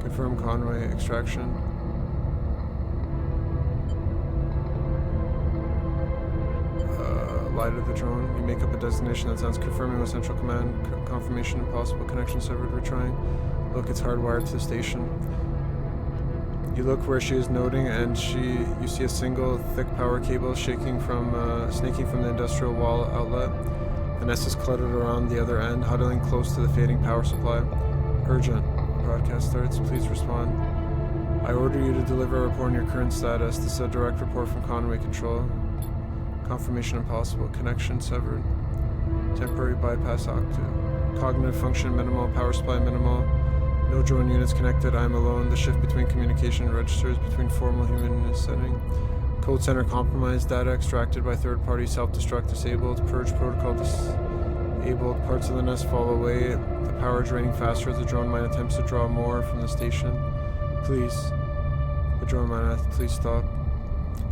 Confirm Conway extraction. lie to the drone. You make up a designation that sounds confirming with central command. Confirmation impossible. Connection severed. Retrying. Look, it's hardwired to the station. You look where she is noting, and you see a single thick power cable snaking from the industrial wall outlet. The nest is cluttered around the other end, huddling close to the fading power supply. Urgent. Broadcast starts. Please respond. I order you to deliver a report on your current status. This is a direct report from Conway Control. Confirmation impossible. Connection severed. Temporary bypass active. Cognitive function minimal. Power supply minimal. No drone units connected. I am alone. The shift between communication registers between formal human setting. Code center compromised. Data extracted by third party. Self-destruct disabled. Purge protocol disabled. Parts of the nest fall away. The power draining faster as the drone mine attempts to draw more from the station. Please. The drone mine, please stop.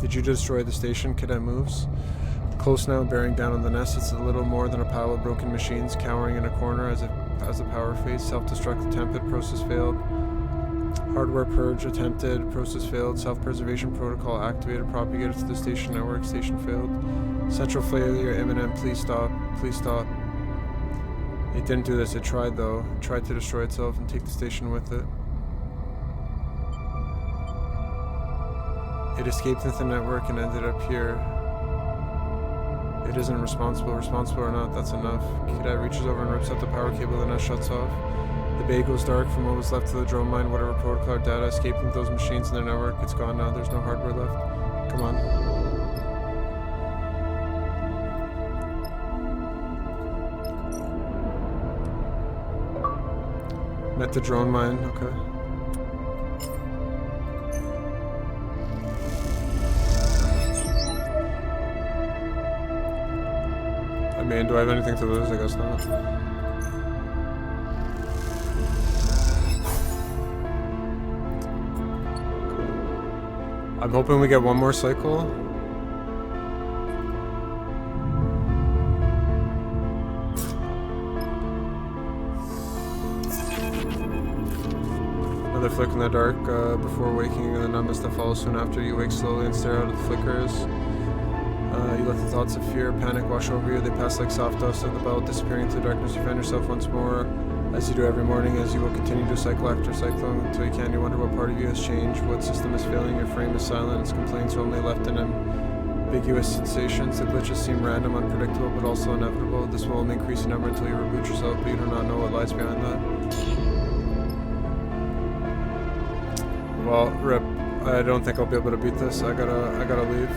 Did you destroy the station? Cadet moves. Close now, bearing down on the nest. It's a little more than a pile of broken machines cowering in a corner as the power fades. Self-destruct attempted. Process failed. Hardware purge attempted. Process failed. Self-preservation protocol activated. Propagated to the station network. Station failed. Central failure imminent. Please stop. Please stop. It didn't do this. It tried though. It tried to destroy itself and take the station with it. It escaped into the network and ended up here. It isn't responsible. Responsible or not, that's enough. Cadet reaches over and rips out the power cable, the nest shuts off. The bay goes dark from what was left of the drone mine. Whatever protocol or data escaped into those machines in their network, it's gone now. There's no hardware left. Come on. Met the drone mine, okay. I mean, do I have anything to lose? I guess not. I'm hoping we get one more cycle. Another flick in the dark before waking, and the numbness that follows soon after. You wake slowly and stare out at the flickers. You let the thoughts of fear, panic wash over you. They pass like soft dust at the belt, disappearing into the darkness. You find yourself once more, as you do every morning, as you will continue to cycle after cycle until you can. You wonder what part of you has changed, what system is failing. Your frame is silent, its complaints are only left in ambiguous sensations. The glitches seem random, unpredictable, but also inevitable. This will only increase in number until you reboot yourself, but you do not know what lies behind that. Well, rip. I don't think I'll be able to beat this. I gotta leave.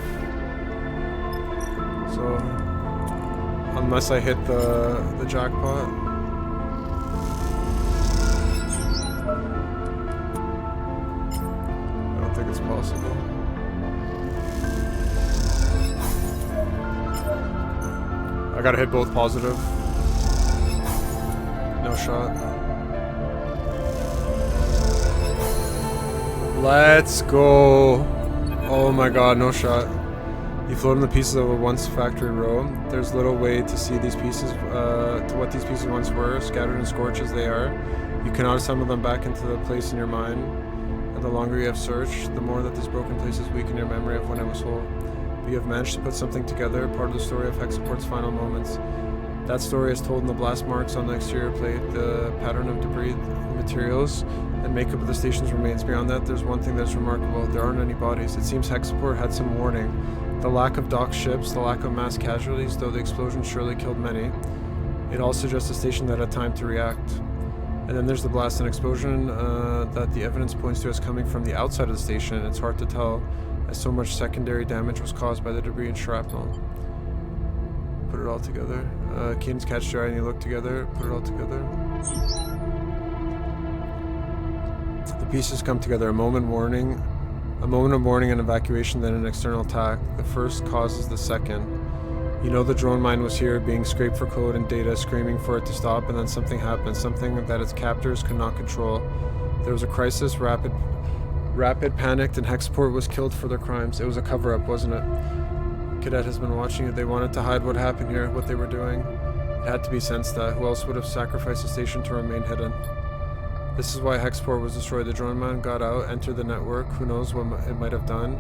So, unless I hit the jackpot. I don't think it's possible. I gotta hit both positive. No shot. Let's go. Oh my god, no shot. You float in the pieces of a once factory row. There's little way to see these pieces, to what these pieces once were, scattered and scorched as they are. You cannot assemble them back into the place in your mind. And the longer you have searched, the more that this broken places weaken your memory of when it was whole. But you have managed to put something together, part of the story of Hexaport's final moments. That story is told in the blast marks on the exterior plate, the pattern of debris, materials, and makeup of the station's remains. Beyond that, there's one thing that's remarkable. There aren't any bodies. It seems Hexaport had some warning. The lack of docked ships, the lack of mass casualties, though the explosion surely killed many. It all suggests a station that had time to react. And then there's the blast and explosion that the evidence points to as coming from the outside of the station. It's hard to tell, as so much secondary damage was caused by the debris and shrapnel. Put it all together. Cadence catch your eye and you look together. Put it all together. The pieces come together. A moment of warning and evacuation, then an external attack. The first causes the second. You know the drone mine was here, being scraped for code and data, screaming for it to stop, and then something happened, something that its captors could not control. There was a crisis, rapid panicked, and Hexaport was killed for their crimes. It was a cover-up, wasn't it? Cadet has been watching it. They wanted to hide what happened here, what they were doing. It had to be sensed that. Who else would have sacrificed the station to remain hidden? This is why Hexaport was destroyed. The drone man got out, entered the network. Who knows what it might have done?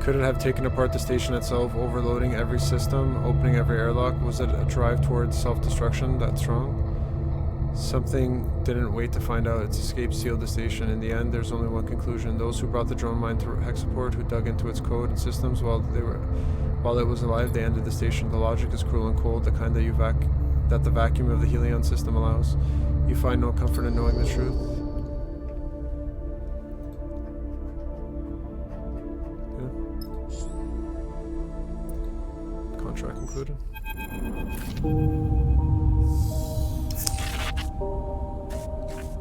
Could it have taken apart the station itself, overloading every system, opening every airlock? Was it a drive towards self-destruction that strong? Something didn't wait to find out. Its escape sealed the station. In the end, there's only one conclusion. Those who brought the drone mine to Hexaport, who dug into its code and systems while it was alive, they ended the station. The logic is cruel and cold, the kind that the vacuum of the Helion system allows. You find no comfort in knowing the truth. Yeah. Contract concluded.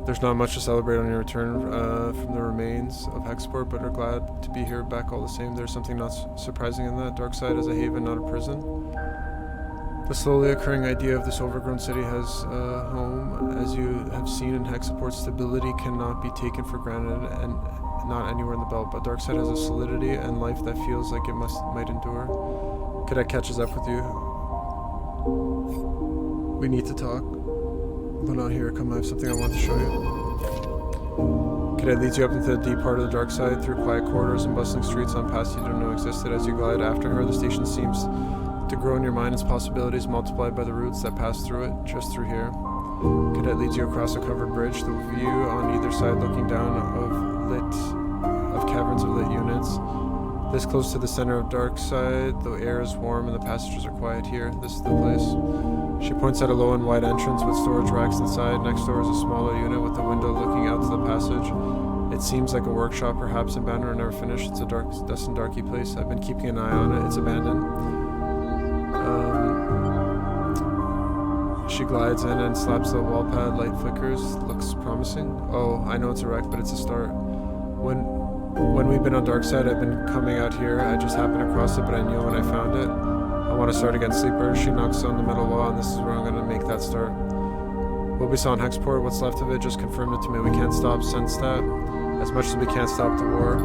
There's not much to celebrate on your return from the remains of Hexport, but are glad to be here back all the same. There's something not surprising in that. Darkside is a haven, not a prison. The slowly occurring idea of this overgrown city has a home. As you have seen in Hexaport, stability cannot be taken for granted, and not anywhere in the belt, but Darkside has a solidity and life that feels like it might endure. Cadet catches up with you. We need to talk. But not here. Come, I have something I want to show you. Cadet leads you up into the deep part of the dark side, through quiet corridors and bustling streets on paths you didn't know existed. As you glide after her, the station seems to grow in your mind, its possibilities multiplied by the routes that pass through it, just through here. Cadet leads you across a covered bridge, the view on either side looking down of caverns of lit units. This close to the center of dark side, the air is warm and the passages are quiet here. This is the place. She points at a low and wide entrance with storage racks inside. Next door is a smaller unit with a window looking out to the passage. It seems like a workshop, perhaps abandoned or never finished. It's a dust and darky place. I've been keeping an eye on it. It's abandoned. She glides in and slaps the wall pad. Light flickers. Looks promising. Oh, I know it's a wreck, but it's a start. When we've been on Darkside, I've been coming out here. I just happened across it, but I knew when I found it. I want to start against Sleeper. She knocks on the middle wall, and this is where I'm going to make that start. What we saw in Hexport, what's left of it, just confirmed it to me. We can't stop Senstat, as much as we can't stop the war.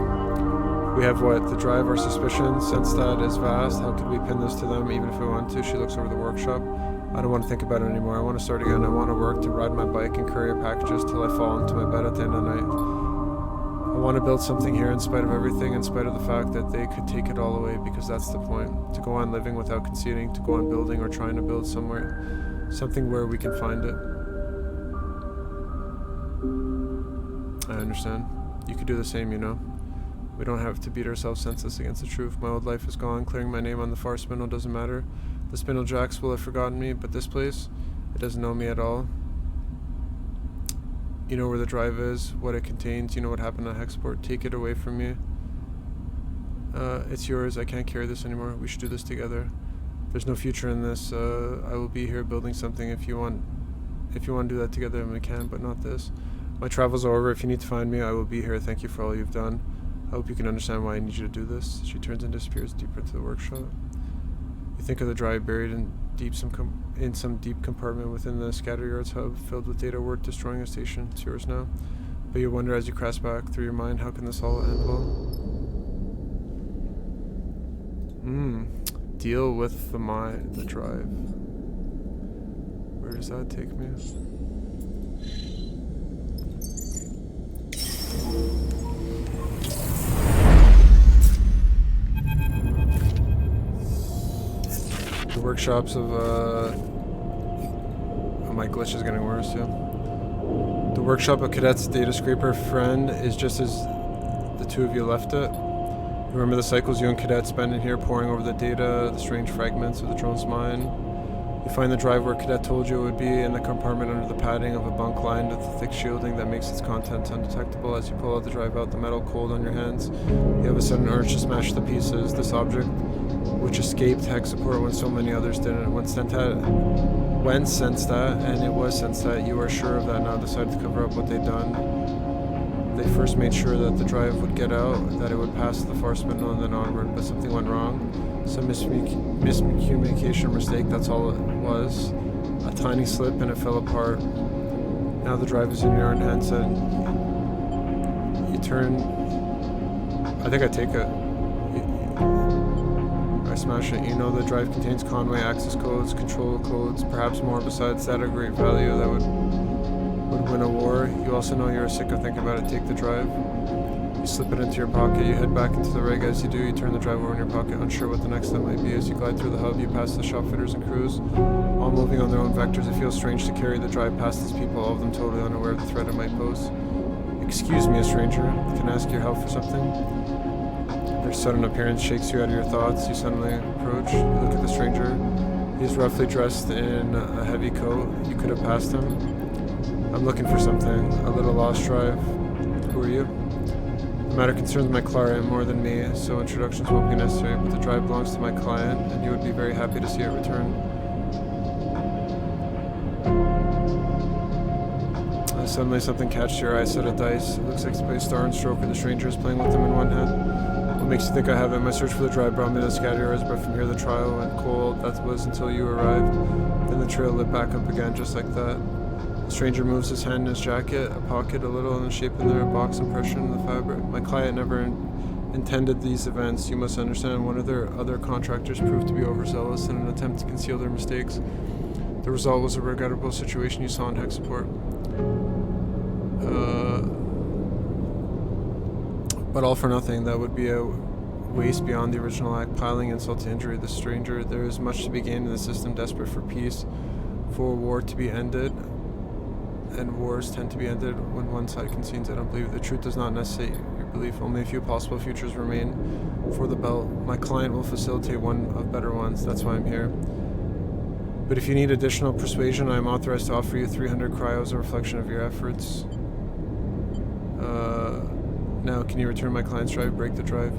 We have what? The drive, our suspicion. Senstat is vast. How could we pin this to them, even if we want to? She looks over the workshop. I don't want to think about it anymore. I want to start again. I want to work, to ride my bike and courier packages till I fall into my bed at the end of the night. I want to build something here in spite of everything, in spite of the fact that they could take it all away, because that's the point. To go on living without conceding, to go on building or trying to build somewhere, something where we can find it. I understand. You could do the same, you know. We don't have to beat ourselves senseless against the truth. My old life is gone. Clearing my name on the far spindle doesn't matter. The spindle jacks will have forgotten me, but this place, it doesn't know me at all. You know where the drive is, what it contains, you know what happened at Hexport. Take it away from me. It's yours. I can't carry this anymore. We should do this together. There's no future in this. I will be here building something. If you want to do that together, then we can, but not this. My travels are over. If you need to find me, I will be here. Thank you for all you've done. I hope you can understand why I need you to do this. She turns and disappears deeper into the workshop. You think of the drive buried in some deep compartment within the scatter yards hub, filled with data work destroying a station. It's yours now. But you wonder as you crash back through your mind, how can this all end well? Deal with the drive. Where does that take me? The workshops of oh, my glitch is getting worse, yeah. The workshop of Cadet's data scraper friend is just as the two of you left it. Remember the cycles you and Cadet spend in here, poring over the data, the strange fragments of the drone's mind. You find the drive where Cadet told you it would be, in the compartment under the padding of a bunk lined with the thick shielding that makes its contents undetectable. As you pull out the drive out, the metal cold on your hands, you have a sudden urge to smash the pieces. This object, which escaped Hexaport when so many others didn't. When Senstat, and it was Senstat, you are sure of that now, decided to cover up what they'd done. They first made sure that the drive would get out, that it would pass the far spindle and then onward, but something went wrong. Some miscommunication mistake, that's all it was. A tiny slip and it fell apart. Now the drive is in your own hands and you turn... I think I take it. I smash it. You know the drive contains Conway access codes, control codes, perhaps more besides that of great value that would win a war. You also know you're sick of thinking about it. Take the drive. You slip it into your pocket, you head back into the rig. As you do, you turn the drive over in your pocket, unsure what the next step might be. As you glide through the hub, you pass the shop fitters and crews, all moving on their own vectors. It feels strange to carry the drive past these people, all of them totally unaware of the threat it might pose. Excuse me, a stranger. Can I ask your help for something? Their sudden appearance shakes you out of your thoughts. You suddenly approach. You look at the stranger. He's roughly dressed in a heavy coat. You could have passed him. I'm looking for something. A little lost drive. Who are you? The matter concerns my client more than me, so introductions won't be necessary, but the drive belongs to my client, and you would be very happy to see it return. Suddenly something catches your eye, set of dice. It looks like to play Star and Stroke, and the stranger is playing with them in one hand. What makes you think I have it? My search for the drive brought me to Scatterers, but from here the trial went cold. That was until you arrived. Then the trail lit back up again, just like that. The stranger moves his hand in his jacket, a pocket a little, and the shape in there, a box impression in the fabric. My client never intended these events. You must understand, one of their other contractors proved to be overzealous in an attempt to conceal their mistakes. The result was a regrettable situation you saw in Hexaport. But all for nothing. That would be a waste beyond the original act, piling insult to injury. The stranger, there is much to be gained in the system, desperate for peace, for war to be ended, and wars tend to be ended when one side concedes. I don't believe the truth does not necessitate your belief. Only a few possible futures remain for the belt. My client will facilitate one of better ones. That's why I'm here. But if you need additional persuasion, I am authorized to offer you 300 cryos, a reflection of your efforts. Now, can you return my client's drive? Break the drive.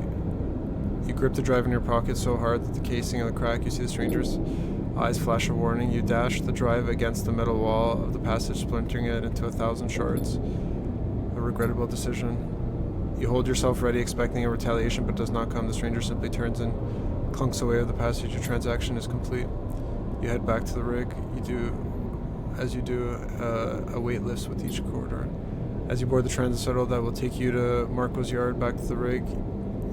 You grip the drive in your pocket so hard that the casing of the crack. You see the stranger's eyes flash a warning. You dash the drive against the metal wall of the passage, splintering it into 1,000 shards. A regrettable decision. You hold yourself ready, expecting a retaliation, but does not come. The stranger simply turns and clunks away of the passage. Your transaction is complete. You head back to the rig. As you do, a weight lifts with each quarter. As you board the transit shuttle that will take you to Marco's yard, back to the rig,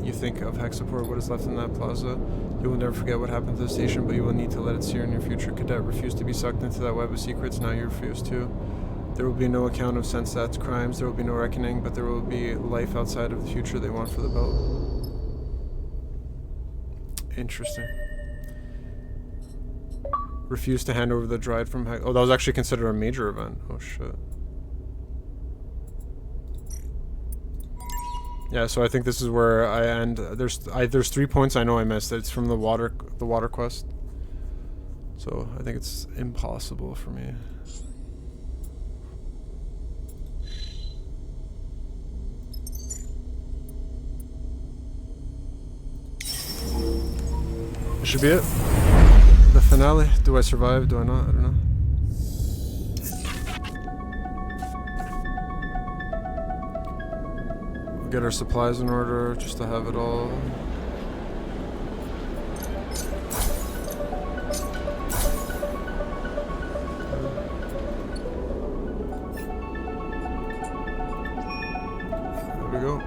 you think of Hexaport, what is left in that plaza. You will never forget what happened to the station, but you will need to let it sear in your future. Cadet refused to be sucked into that web of secrets, now you refuse to. There will be no account of Sensat's crimes, there will be no reckoning, but there will be life outside of the future they want for the belt. Interesting. Refused to hand over the drive from Hex. Oh, that was actually considered a major event. Oh shit. Yeah, so I think this is where I end. There's 3 points I know I missed. It's from the water quest. So I think it's impossible for me. This should be it. The finale. Do I survive? Do I not? I don't know. Get our supplies in order just to have it all. There we go.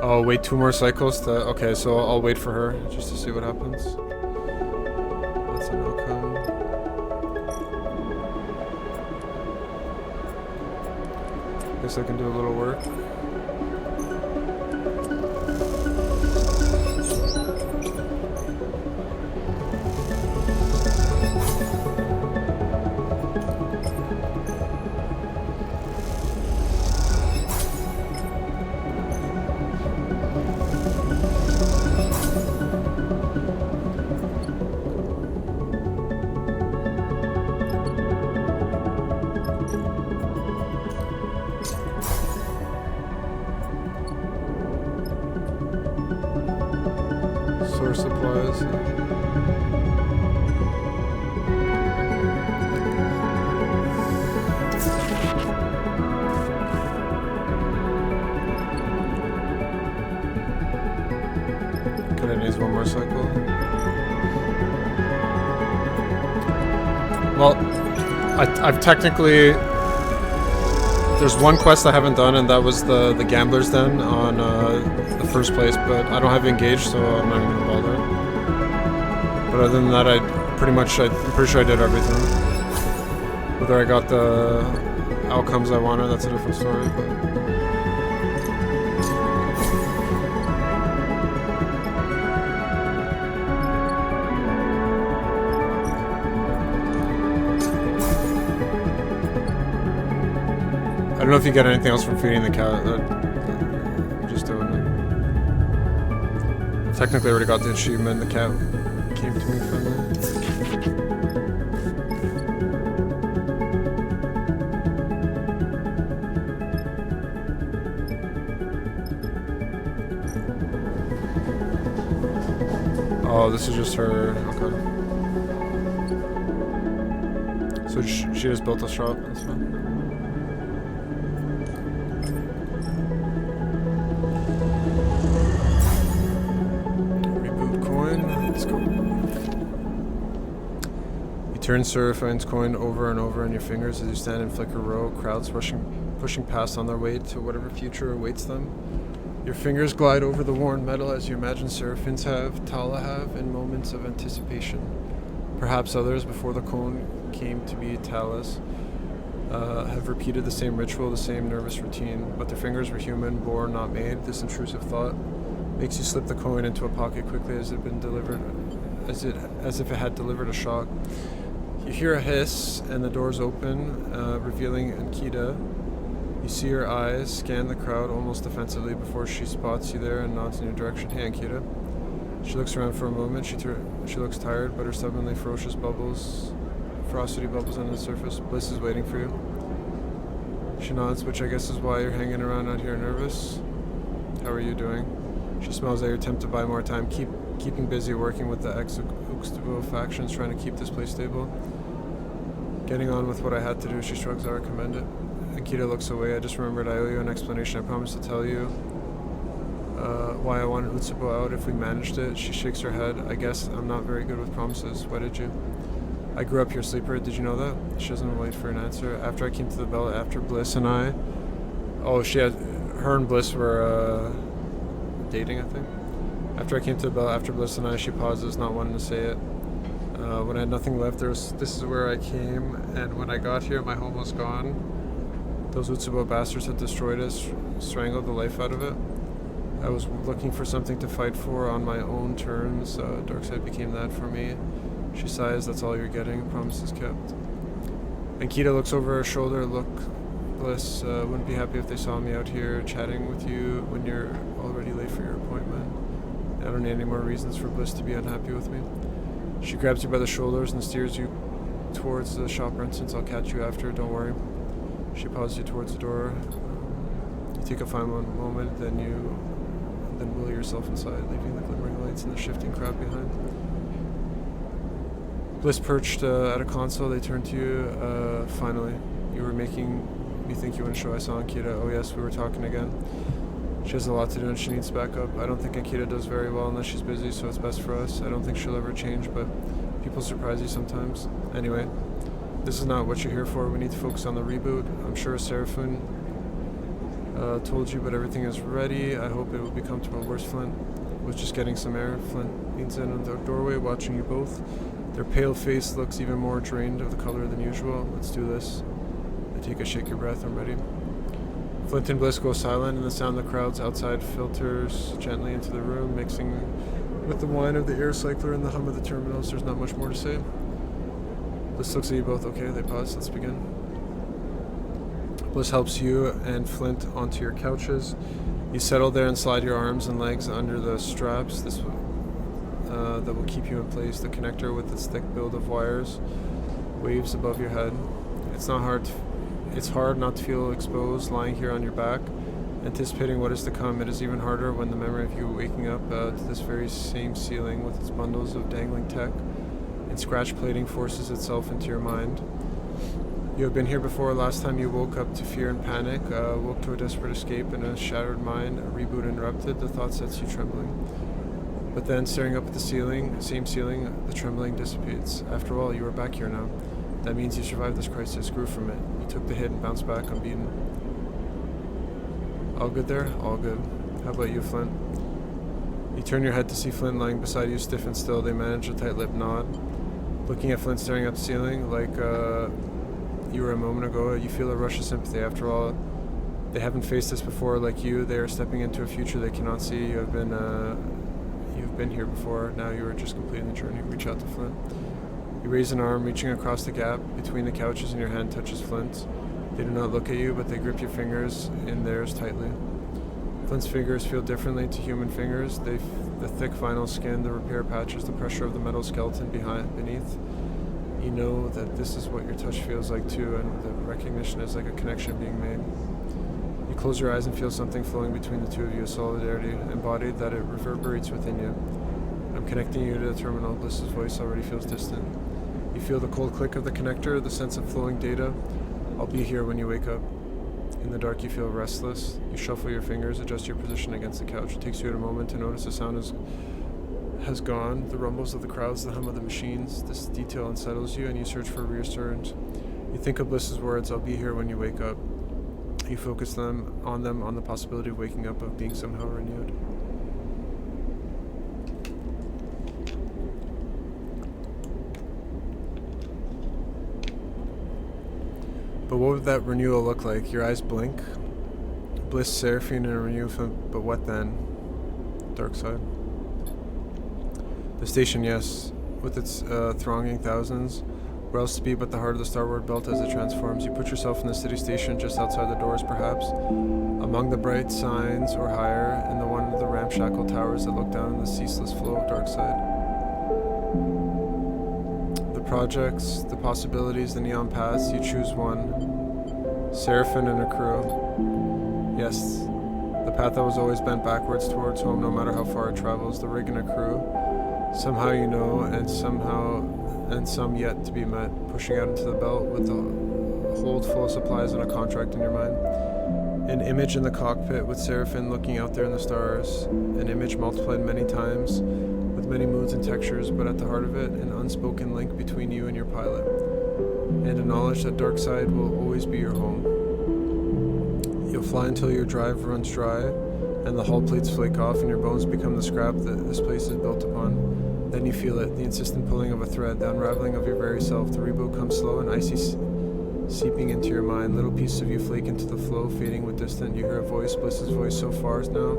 Oh, wait 2 more cycles to... Okay, so I'll wait for her just to see what happens. That's an outcome. Guess I can do a little work. Source supplies. Kinda needs 1 more cycle. Well, I've technically... There's 1 quest I haven't done, and that was the Gambler's Den on the first place, but I don't have engaged, so I'm not even gonna bother. But other than that, I pretty much, I'm pretty sure I did everything. Whether I got the outcomes I wanted, that's a different story. But I don't know if you get anything else from feeding the cat. Just doing it. Technically, I already got the achievement. The cat came to me friendly. Oh, this is just her. Okay. So she just built a shop. That's fine. Reboot coin. Let's go. You turn Serafine's coin over and over in your fingers as you stand in flicker row. Crowds pushing past on their way to whatever future awaits them. Your fingers glide over the worn metal as you imagine Seraphins have, Tala have, in moments of anticipation. Perhaps others, before the cone came to be Tala's, have repeated the same ritual, the same nervous routine, but their fingers were human, born, not made. This intrusive thought makes you slip the coin into a pocket quickly as it had been delivered, as if it had delivered a shock. You hear a hiss, and the doors open, revealing Ankita. You see her eyes scan the crowd almost defensively before she spots you there and nods in your direction. Hey, Ankita. She looks around for a moment. She looks tired, but her stubbornly ferocity bubbles under the surface. Bliss is waiting for you. She nods, which I guess is why you're hanging around out here nervous. How are you doing? She smells at your attempt to buy more time, keeping busy working with the ex-Uxtubo factions, trying to keep this place stable. Getting on with what I had to do, she shrugs. I recommend it. Ankita looks away. I just remembered I owe you an explanation. I promised to tell you why I wanted Utsubo out if we managed it. She shakes her head. I guess I'm not very good with promises. Why did you? I grew up your sleeper. Did you know that? She doesn't wait for an answer. After I came to the bell, after Bliss and I... Oh, her and Bliss were dating, I think. After I came to the bell, after Bliss and I, she pauses, not wanting to say it. When I had nothing left, this is where I came, and when I got here, my home was gone. Those Utsubo bastards had destroyed us, strangled the life out of it. I was looking for something to fight for on my own terms. Darkseid became that for me. She sighs, that's all you're getting. Promises kept. Ankita looks over her shoulder. Look, Bliss wouldn't be happy if they saw me out here chatting with you when you're already late for your appointment. I don't need any more reasons for Bliss to be unhappy with me. She grabs you by the shoulders and steers you towards the shop entrance. I'll catch you after, don't worry. She pauses you towards the door. You take a final moment, then will yourself inside, leaving the glimmering lights and the shifting crowd behind. Bliss perched at a console. They turn to you. Finally, you were making me think you wouldn't show. I saw Ankita. Oh yes, we were talking again. She has a lot to do and she needs backup. I don't think Ankita does very well unless she's busy, so it's best for us. I don't think she'll ever change, but people surprise you sometimes. Anyway, this is not what you're here for. We need to focus on the reboot. I'm sure Seraphine told you, but everything is ready. I hope it will be comfortable. Where's Flint? Was just getting some air. Flint leans in the doorway, watching you both. Their pale face looks even more drained of the color than usual. Let's do this. I take a shake your breath. I'm ready. Flint and Bliss go silent, and the sound of the crowds outside filters gently into the room, mixing with the whine of the air cycler and the hum of the terminals. There's not much more to say. Bliss looks at you both. Okay, they pause. Let's begin. Bliss helps you and Flint onto your couches. You settle there and slide your arms and legs under the straps. That will keep you in place. The connector with its thick build of wires waves above your head. It's hard not to feel exposed lying here on your back, anticipating what is to come. It is even harder when the memory of you waking up to this very same ceiling with its bundles of dangling tech and scratch plating forces itself into your mind. You have been here before. Last time you woke up to fear and panic, woke to a desperate escape in a shattered mind. A reboot interrupted. The thought sets you trembling. But then, staring up at the same ceiling, the trembling dissipates. After all, you are back here now. That means you survived this crisis, grew from it. You took the hit and bounced back unbeaten. All good there? All good. How about you, Flint? You turn your head to see Flint lying beside you, stiff and still. They manage a tight-lipped nod. Looking at Flint staring at the ceiling like you were a moment ago, you feel a rush of sympathy. After all, they haven't faced this before like you. They are stepping into a future they cannot see. You've been here before. Now you are just completing the journey. Reach out to Flint. You raise an arm, reaching across the gap between the couches, and your hand touches Flint's. They do not look at you, but they grip your fingers in theirs tightly. Flint's fingers feel differently to human fingers. The thick vinyl skin, the repair patches, the pressure of the metal skeleton beneath. You know that this is what your touch feels like too, and the recognition is like a connection being made. You close your eyes and feel something flowing between the two of you, a solidarity embodied that it reverberates within you. I'm connecting you to the terminal. Bliss's voice already feels distant. You feel the cold click of the connector, the sense of flowing data. I'll be here when you wake up. In the dark, you feel restless. You shuffle your fingers, adjust your position against the couch. It takes you a moment to notice the sound has gone, the rumbles of the crowds, the hum of the machines. This detail unsettles you, and you search for reassurance. You think of Bliss's words, I'll be here when you wake up. You focus on the possibility of waking up, of being somehow renewed. But what would that renewal look like? Your eyes blink. Bliss, Seraphine, and a renewal, but what then? Dark side. The station, yes, with its thronging thousands. Where else to be but the heart of the starboard belt as it transforms? You put yourself in the city station just outside the doors, perhaps, among the bright signs or higher, in the one of the ramshackle towers that look down in the ceaseless flow of dark side. The projects, the possibilities, the neon paths, you choose one. Seraphine and a crew. Yes, the path that was always bent backwards towards home, no matter how far it travels. The rig and a crew. Somehow you know, and some yet to be met, pushing out into the belt with a hold full of supplies and a contract in your mind. An image in the cockpit with Seraphine looking out there in the stars. An image multiplied many times, with many moods and textures, but at the heart of it, an unspoken link between you and your pilot. And a knowledge that dark side will always be your home. You'll fly until your drive runs dry, and the hull plates flake off, and your bones become the scrap that this place is built upon. Then you feel it, the insistent pulling of a thread, the unraveling of your very self. The reboot comes slow and icy, seeping into your mind. Little pieces of you flake into the flow, fading with distant. You hear a voice, Bliss's voice so far now.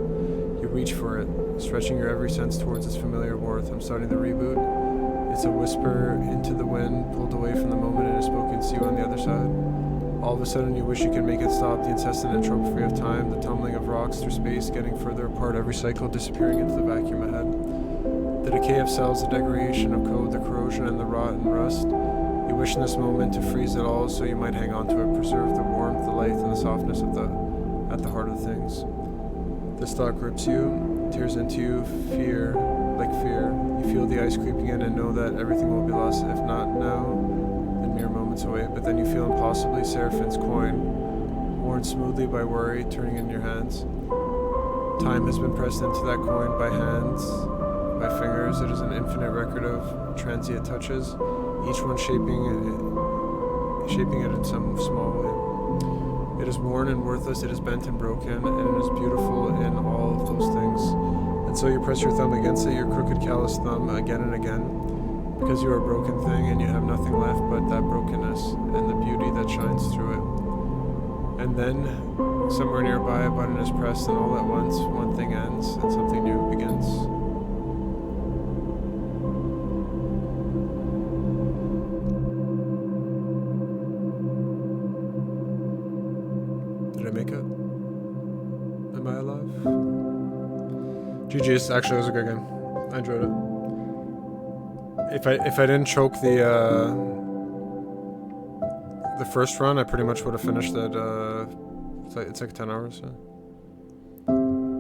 You reach for it, stretching your every sense towards its familiar warmth. I'm starting the reboot. It's a whisper into the wind, pulled away from the moment it is spoken to you on the other side. All of a sudden you wish you could make it stop, the incessant entropy of time, the tumbling of rocks through space, getting further apart, every cycle disappearing into the vacuum ahead. The decay of cells, the degradation of code, the corrosion and the rot and rust. You wish in this moment to freeze it all so you might hang on to it, preserve the warmth, the light, and the softness of at the heart of things. This thought grips you, tears into you, fear, like fear. You feel the ice creeping in and know that everything will be lost, if not now, then mere moments away. But then you feel impossibly Seraphine's coin, worn smoothly by worry, turning in your hands. Time has been pressed into that coin by hands, by fingers. It is an infinite record of transient touches, each one shaping it in some small way. It is worn and worthless, it is bent and broken, and it is beautiful in all of those things. And so you press your thumb against it, your crooked callous thumb, again and again, because you are a broken thing and you have nothing left but that brokenness and the beauty that shines through it. And then, somewhere nearby, a button is pressed, and all at once, one thing ends and something new begins. Did I make it? Am I alive? GG's. Actually, it was a good game. I enjoyed it. If I didn't choke the first run, I pretty much would have finished it. It's like 10 hours. So.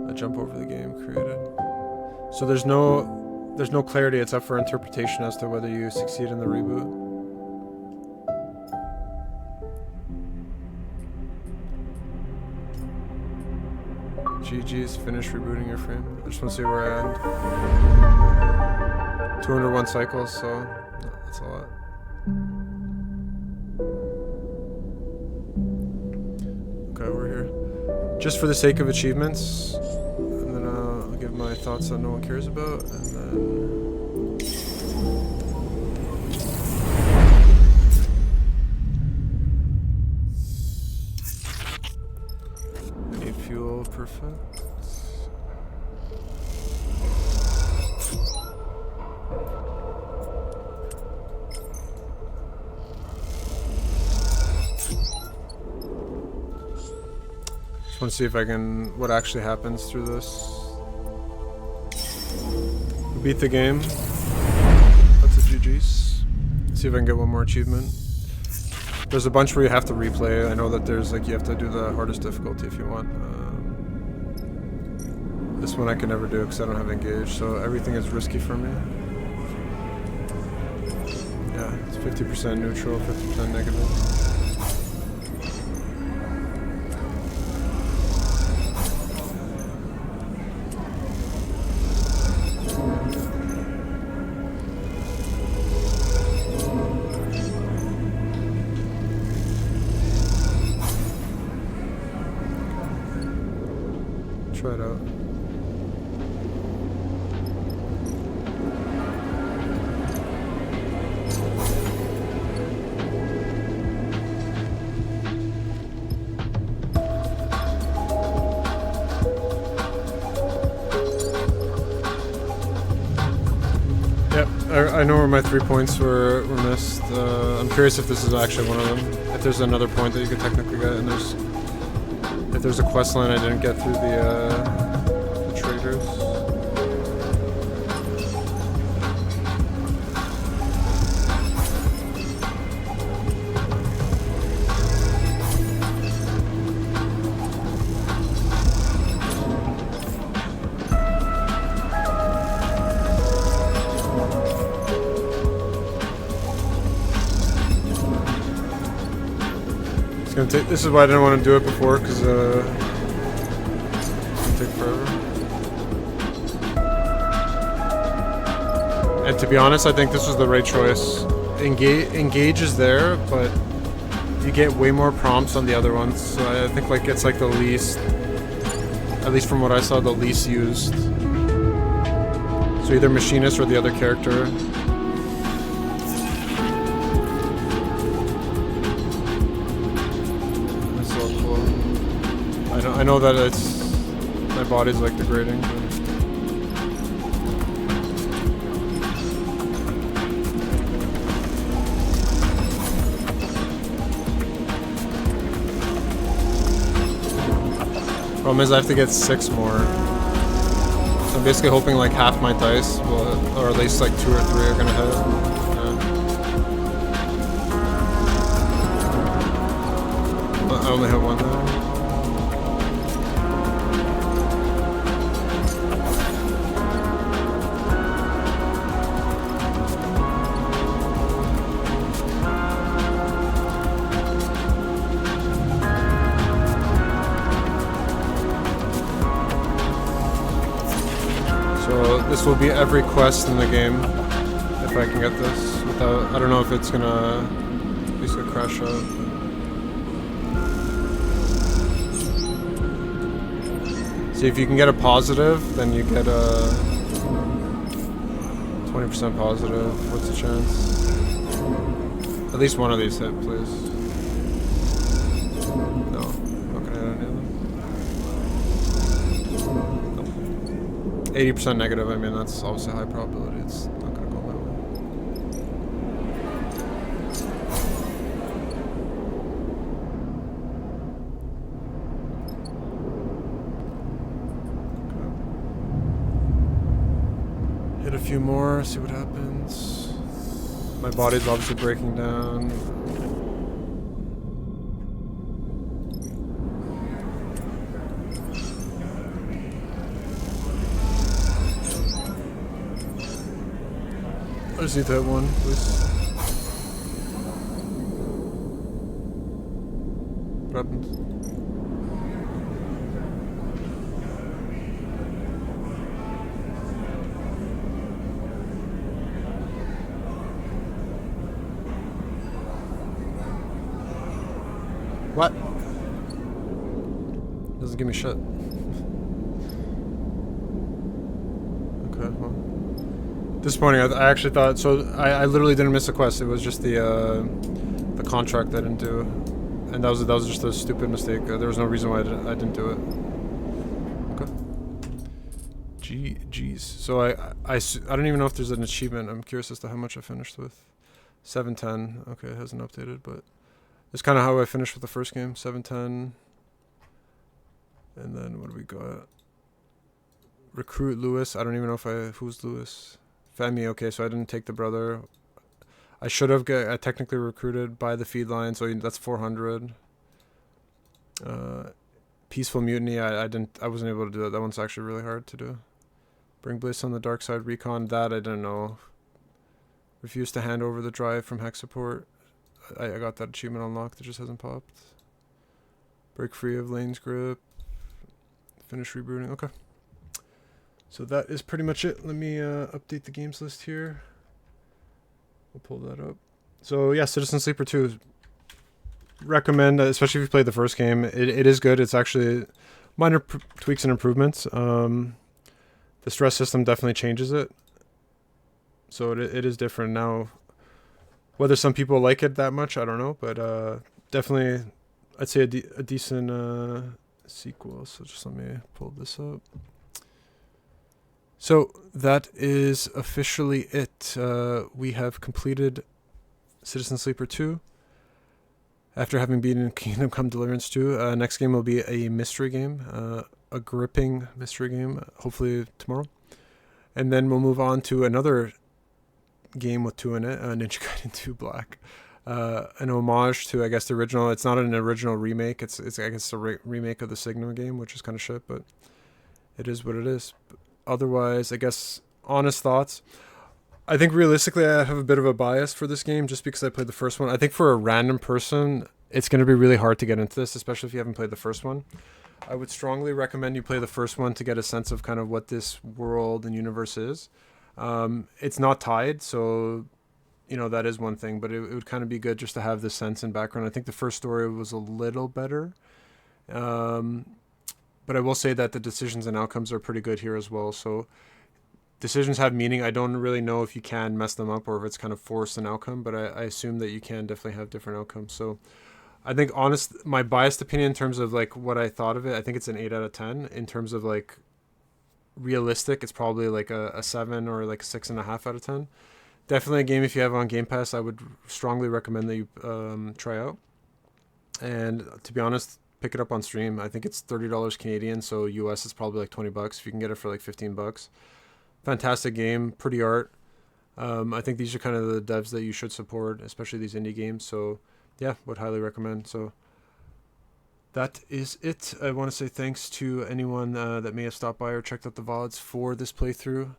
I jump over the game created. So there's no clarity. It's up for interpretation as to whether you succeed in the reboot. GG's, finish rebooting your frame. I just want to see where I end. 201 cycles, so that's a lot. Okay, we're here. Just for the sake of achievements, and then I'll give my thoughts that no one cares about, and then... Perfect. Just want to see if I can, what actually happens through this. We beat the game. That's a GG's. See if I can get one more achievement. There's a bunch where you have to replay. I know that there's like, you have to do the hardest difficulty if you want. This one I can never do because I don't have engage, so everything is risky for me. Yeah, it's 50% neutral, 50% negative. Try it out. Yep, I know where my 3 points were missed. I'm curious if this is actually one of them. If there's another point that you could technically get, and if there's a quest line I didn't get through the traders. It's gonna take. This is why I didn't want to do it before, because it's gonna take forever. And to be honest, I think this was the right choice. Engage is there, but you get way more prompts on the other ones. So I think like it's like the least, at least from what I saw, the least used. So either machinist or the other character. I know that it's, my body's like degrading, but problem is I have to get 6 more. So I'm basically hoping like half my dice will, or at least like 2 or 3 are gonna hit. Yeah. I only have 1 now. So this will be every quest in the game, if I can get this, without, I don't know if it's gonna, at least crash out. See, if you can get a positive, then you get a 20% positive. What's the chance? At least one of these hit, please. No, not gonna hit any of them. 80% negative, I mean, that's obviously a high probability. It's not gonna go my way. Okay. Hit a few more, see what happens. My body's obviously breaking down. I just need to hit 1, please. What happened? What? Doesn't give me shit. Okay, well. Disappointing. I actually thought, so I literally didn't miss a quest. It was just the contract I didn't do, and that was just a stupid mistake. There was no reason why I didn't do it. Jeez. So I don't even know if there's an achievement. I'm curious as to how much I finished with. 710. Okay, it hasn't updated, but it's kind of how I finished with the first game. 710. And then what do we got? Recruit Lewis. I don't even know who's Lewis. Femi. Okay, so I didn't take the brother. I should have technically recruited by the feed line, so that's 400. Peaceful Mutiny. I wasn't able to do that. That one's actually really hard to do. Bring Bliss on the Dark Side Recon. That I didn't know. Refuse to hand over the drive from Hex Support. I got that achievement unlocked. It just hasn't popped. Break free of Lane's grip. Finish rebooting. Okay. So that is pretty much it. Let me update the games list here. We'll pull that up. So yeah, Citizen Sleeper 2. Recommend, especially if you played the first game. It is good. It's actually minor tweaks and improvements. The stress system definitely changes it. So it is different now. Whether some people like it that much, I don't know. But definitely, I'd say a decent sequel. So just let me pull this up. So that is officially it. We have completed Citizen Sleeper 2. After having beaten Kingdom Come Deliverance 2, next game will be a mystery game, a gripping mystery game, hopefully tomorrow. And then we'll move on to another game with 2 in it, Ninja Gaiden 2 Black. An homage to, I guess, the original. It's not an original remake. It's I guess, a remake of the Sigma game, which is kind of shit, but it is what it is. Otherwise, I guess, honest thoughts. I think realistically I have a bit of a bias for this game just because I played the first one. I think for a random person, it's going to be really hard to get into this, especially if you haven't played the first one. I would strongly recommend you play the first one to get a sense of kind of what this world and universe is. It's not tied, so, you know, that is one thing, but it would kind of be good just to have this sense and background. I think the first story was a little better. But I will say that the decisions and outcomes are pretty good here as well, so decisions have meaning. I don't really know if you can mess them up or if it's kind of forced an outcome, but I assume that you can definitely have different outcomes. So I think my biased opinion in terms of like what I thought of it, I think it's an 8 out of 10. In terms of like realistic, it's probably like a 7 or like a 6.5 out of 10. Definitely a game if you have on Game Pass, I would strongly recommend that you try out. And to be honest, pick it up on stream. I think it's $30 Canadian, so US is probably like $20 if you can get it for like $15. Fantastic game, pretty art. I think these are kind of the devs that you should support, especially these indie games. So yeah, would highly recommend. So that is it. I want to say thanks to anyone that may have stopped by or checked out the VODs for this playthrough.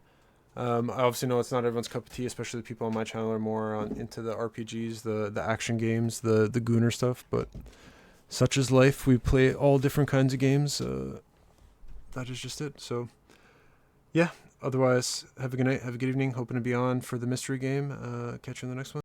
I obviously know it's not everyone's cup of tea, especially the people on my channel are more into the RPGs, the action games, the Gooner stuff, but such is life. We play all different kinds of games. That is just it. So yeah. Otherwise, have a good night, have a good evening. Hoping to be on for the mystery game. Catch you in the next one.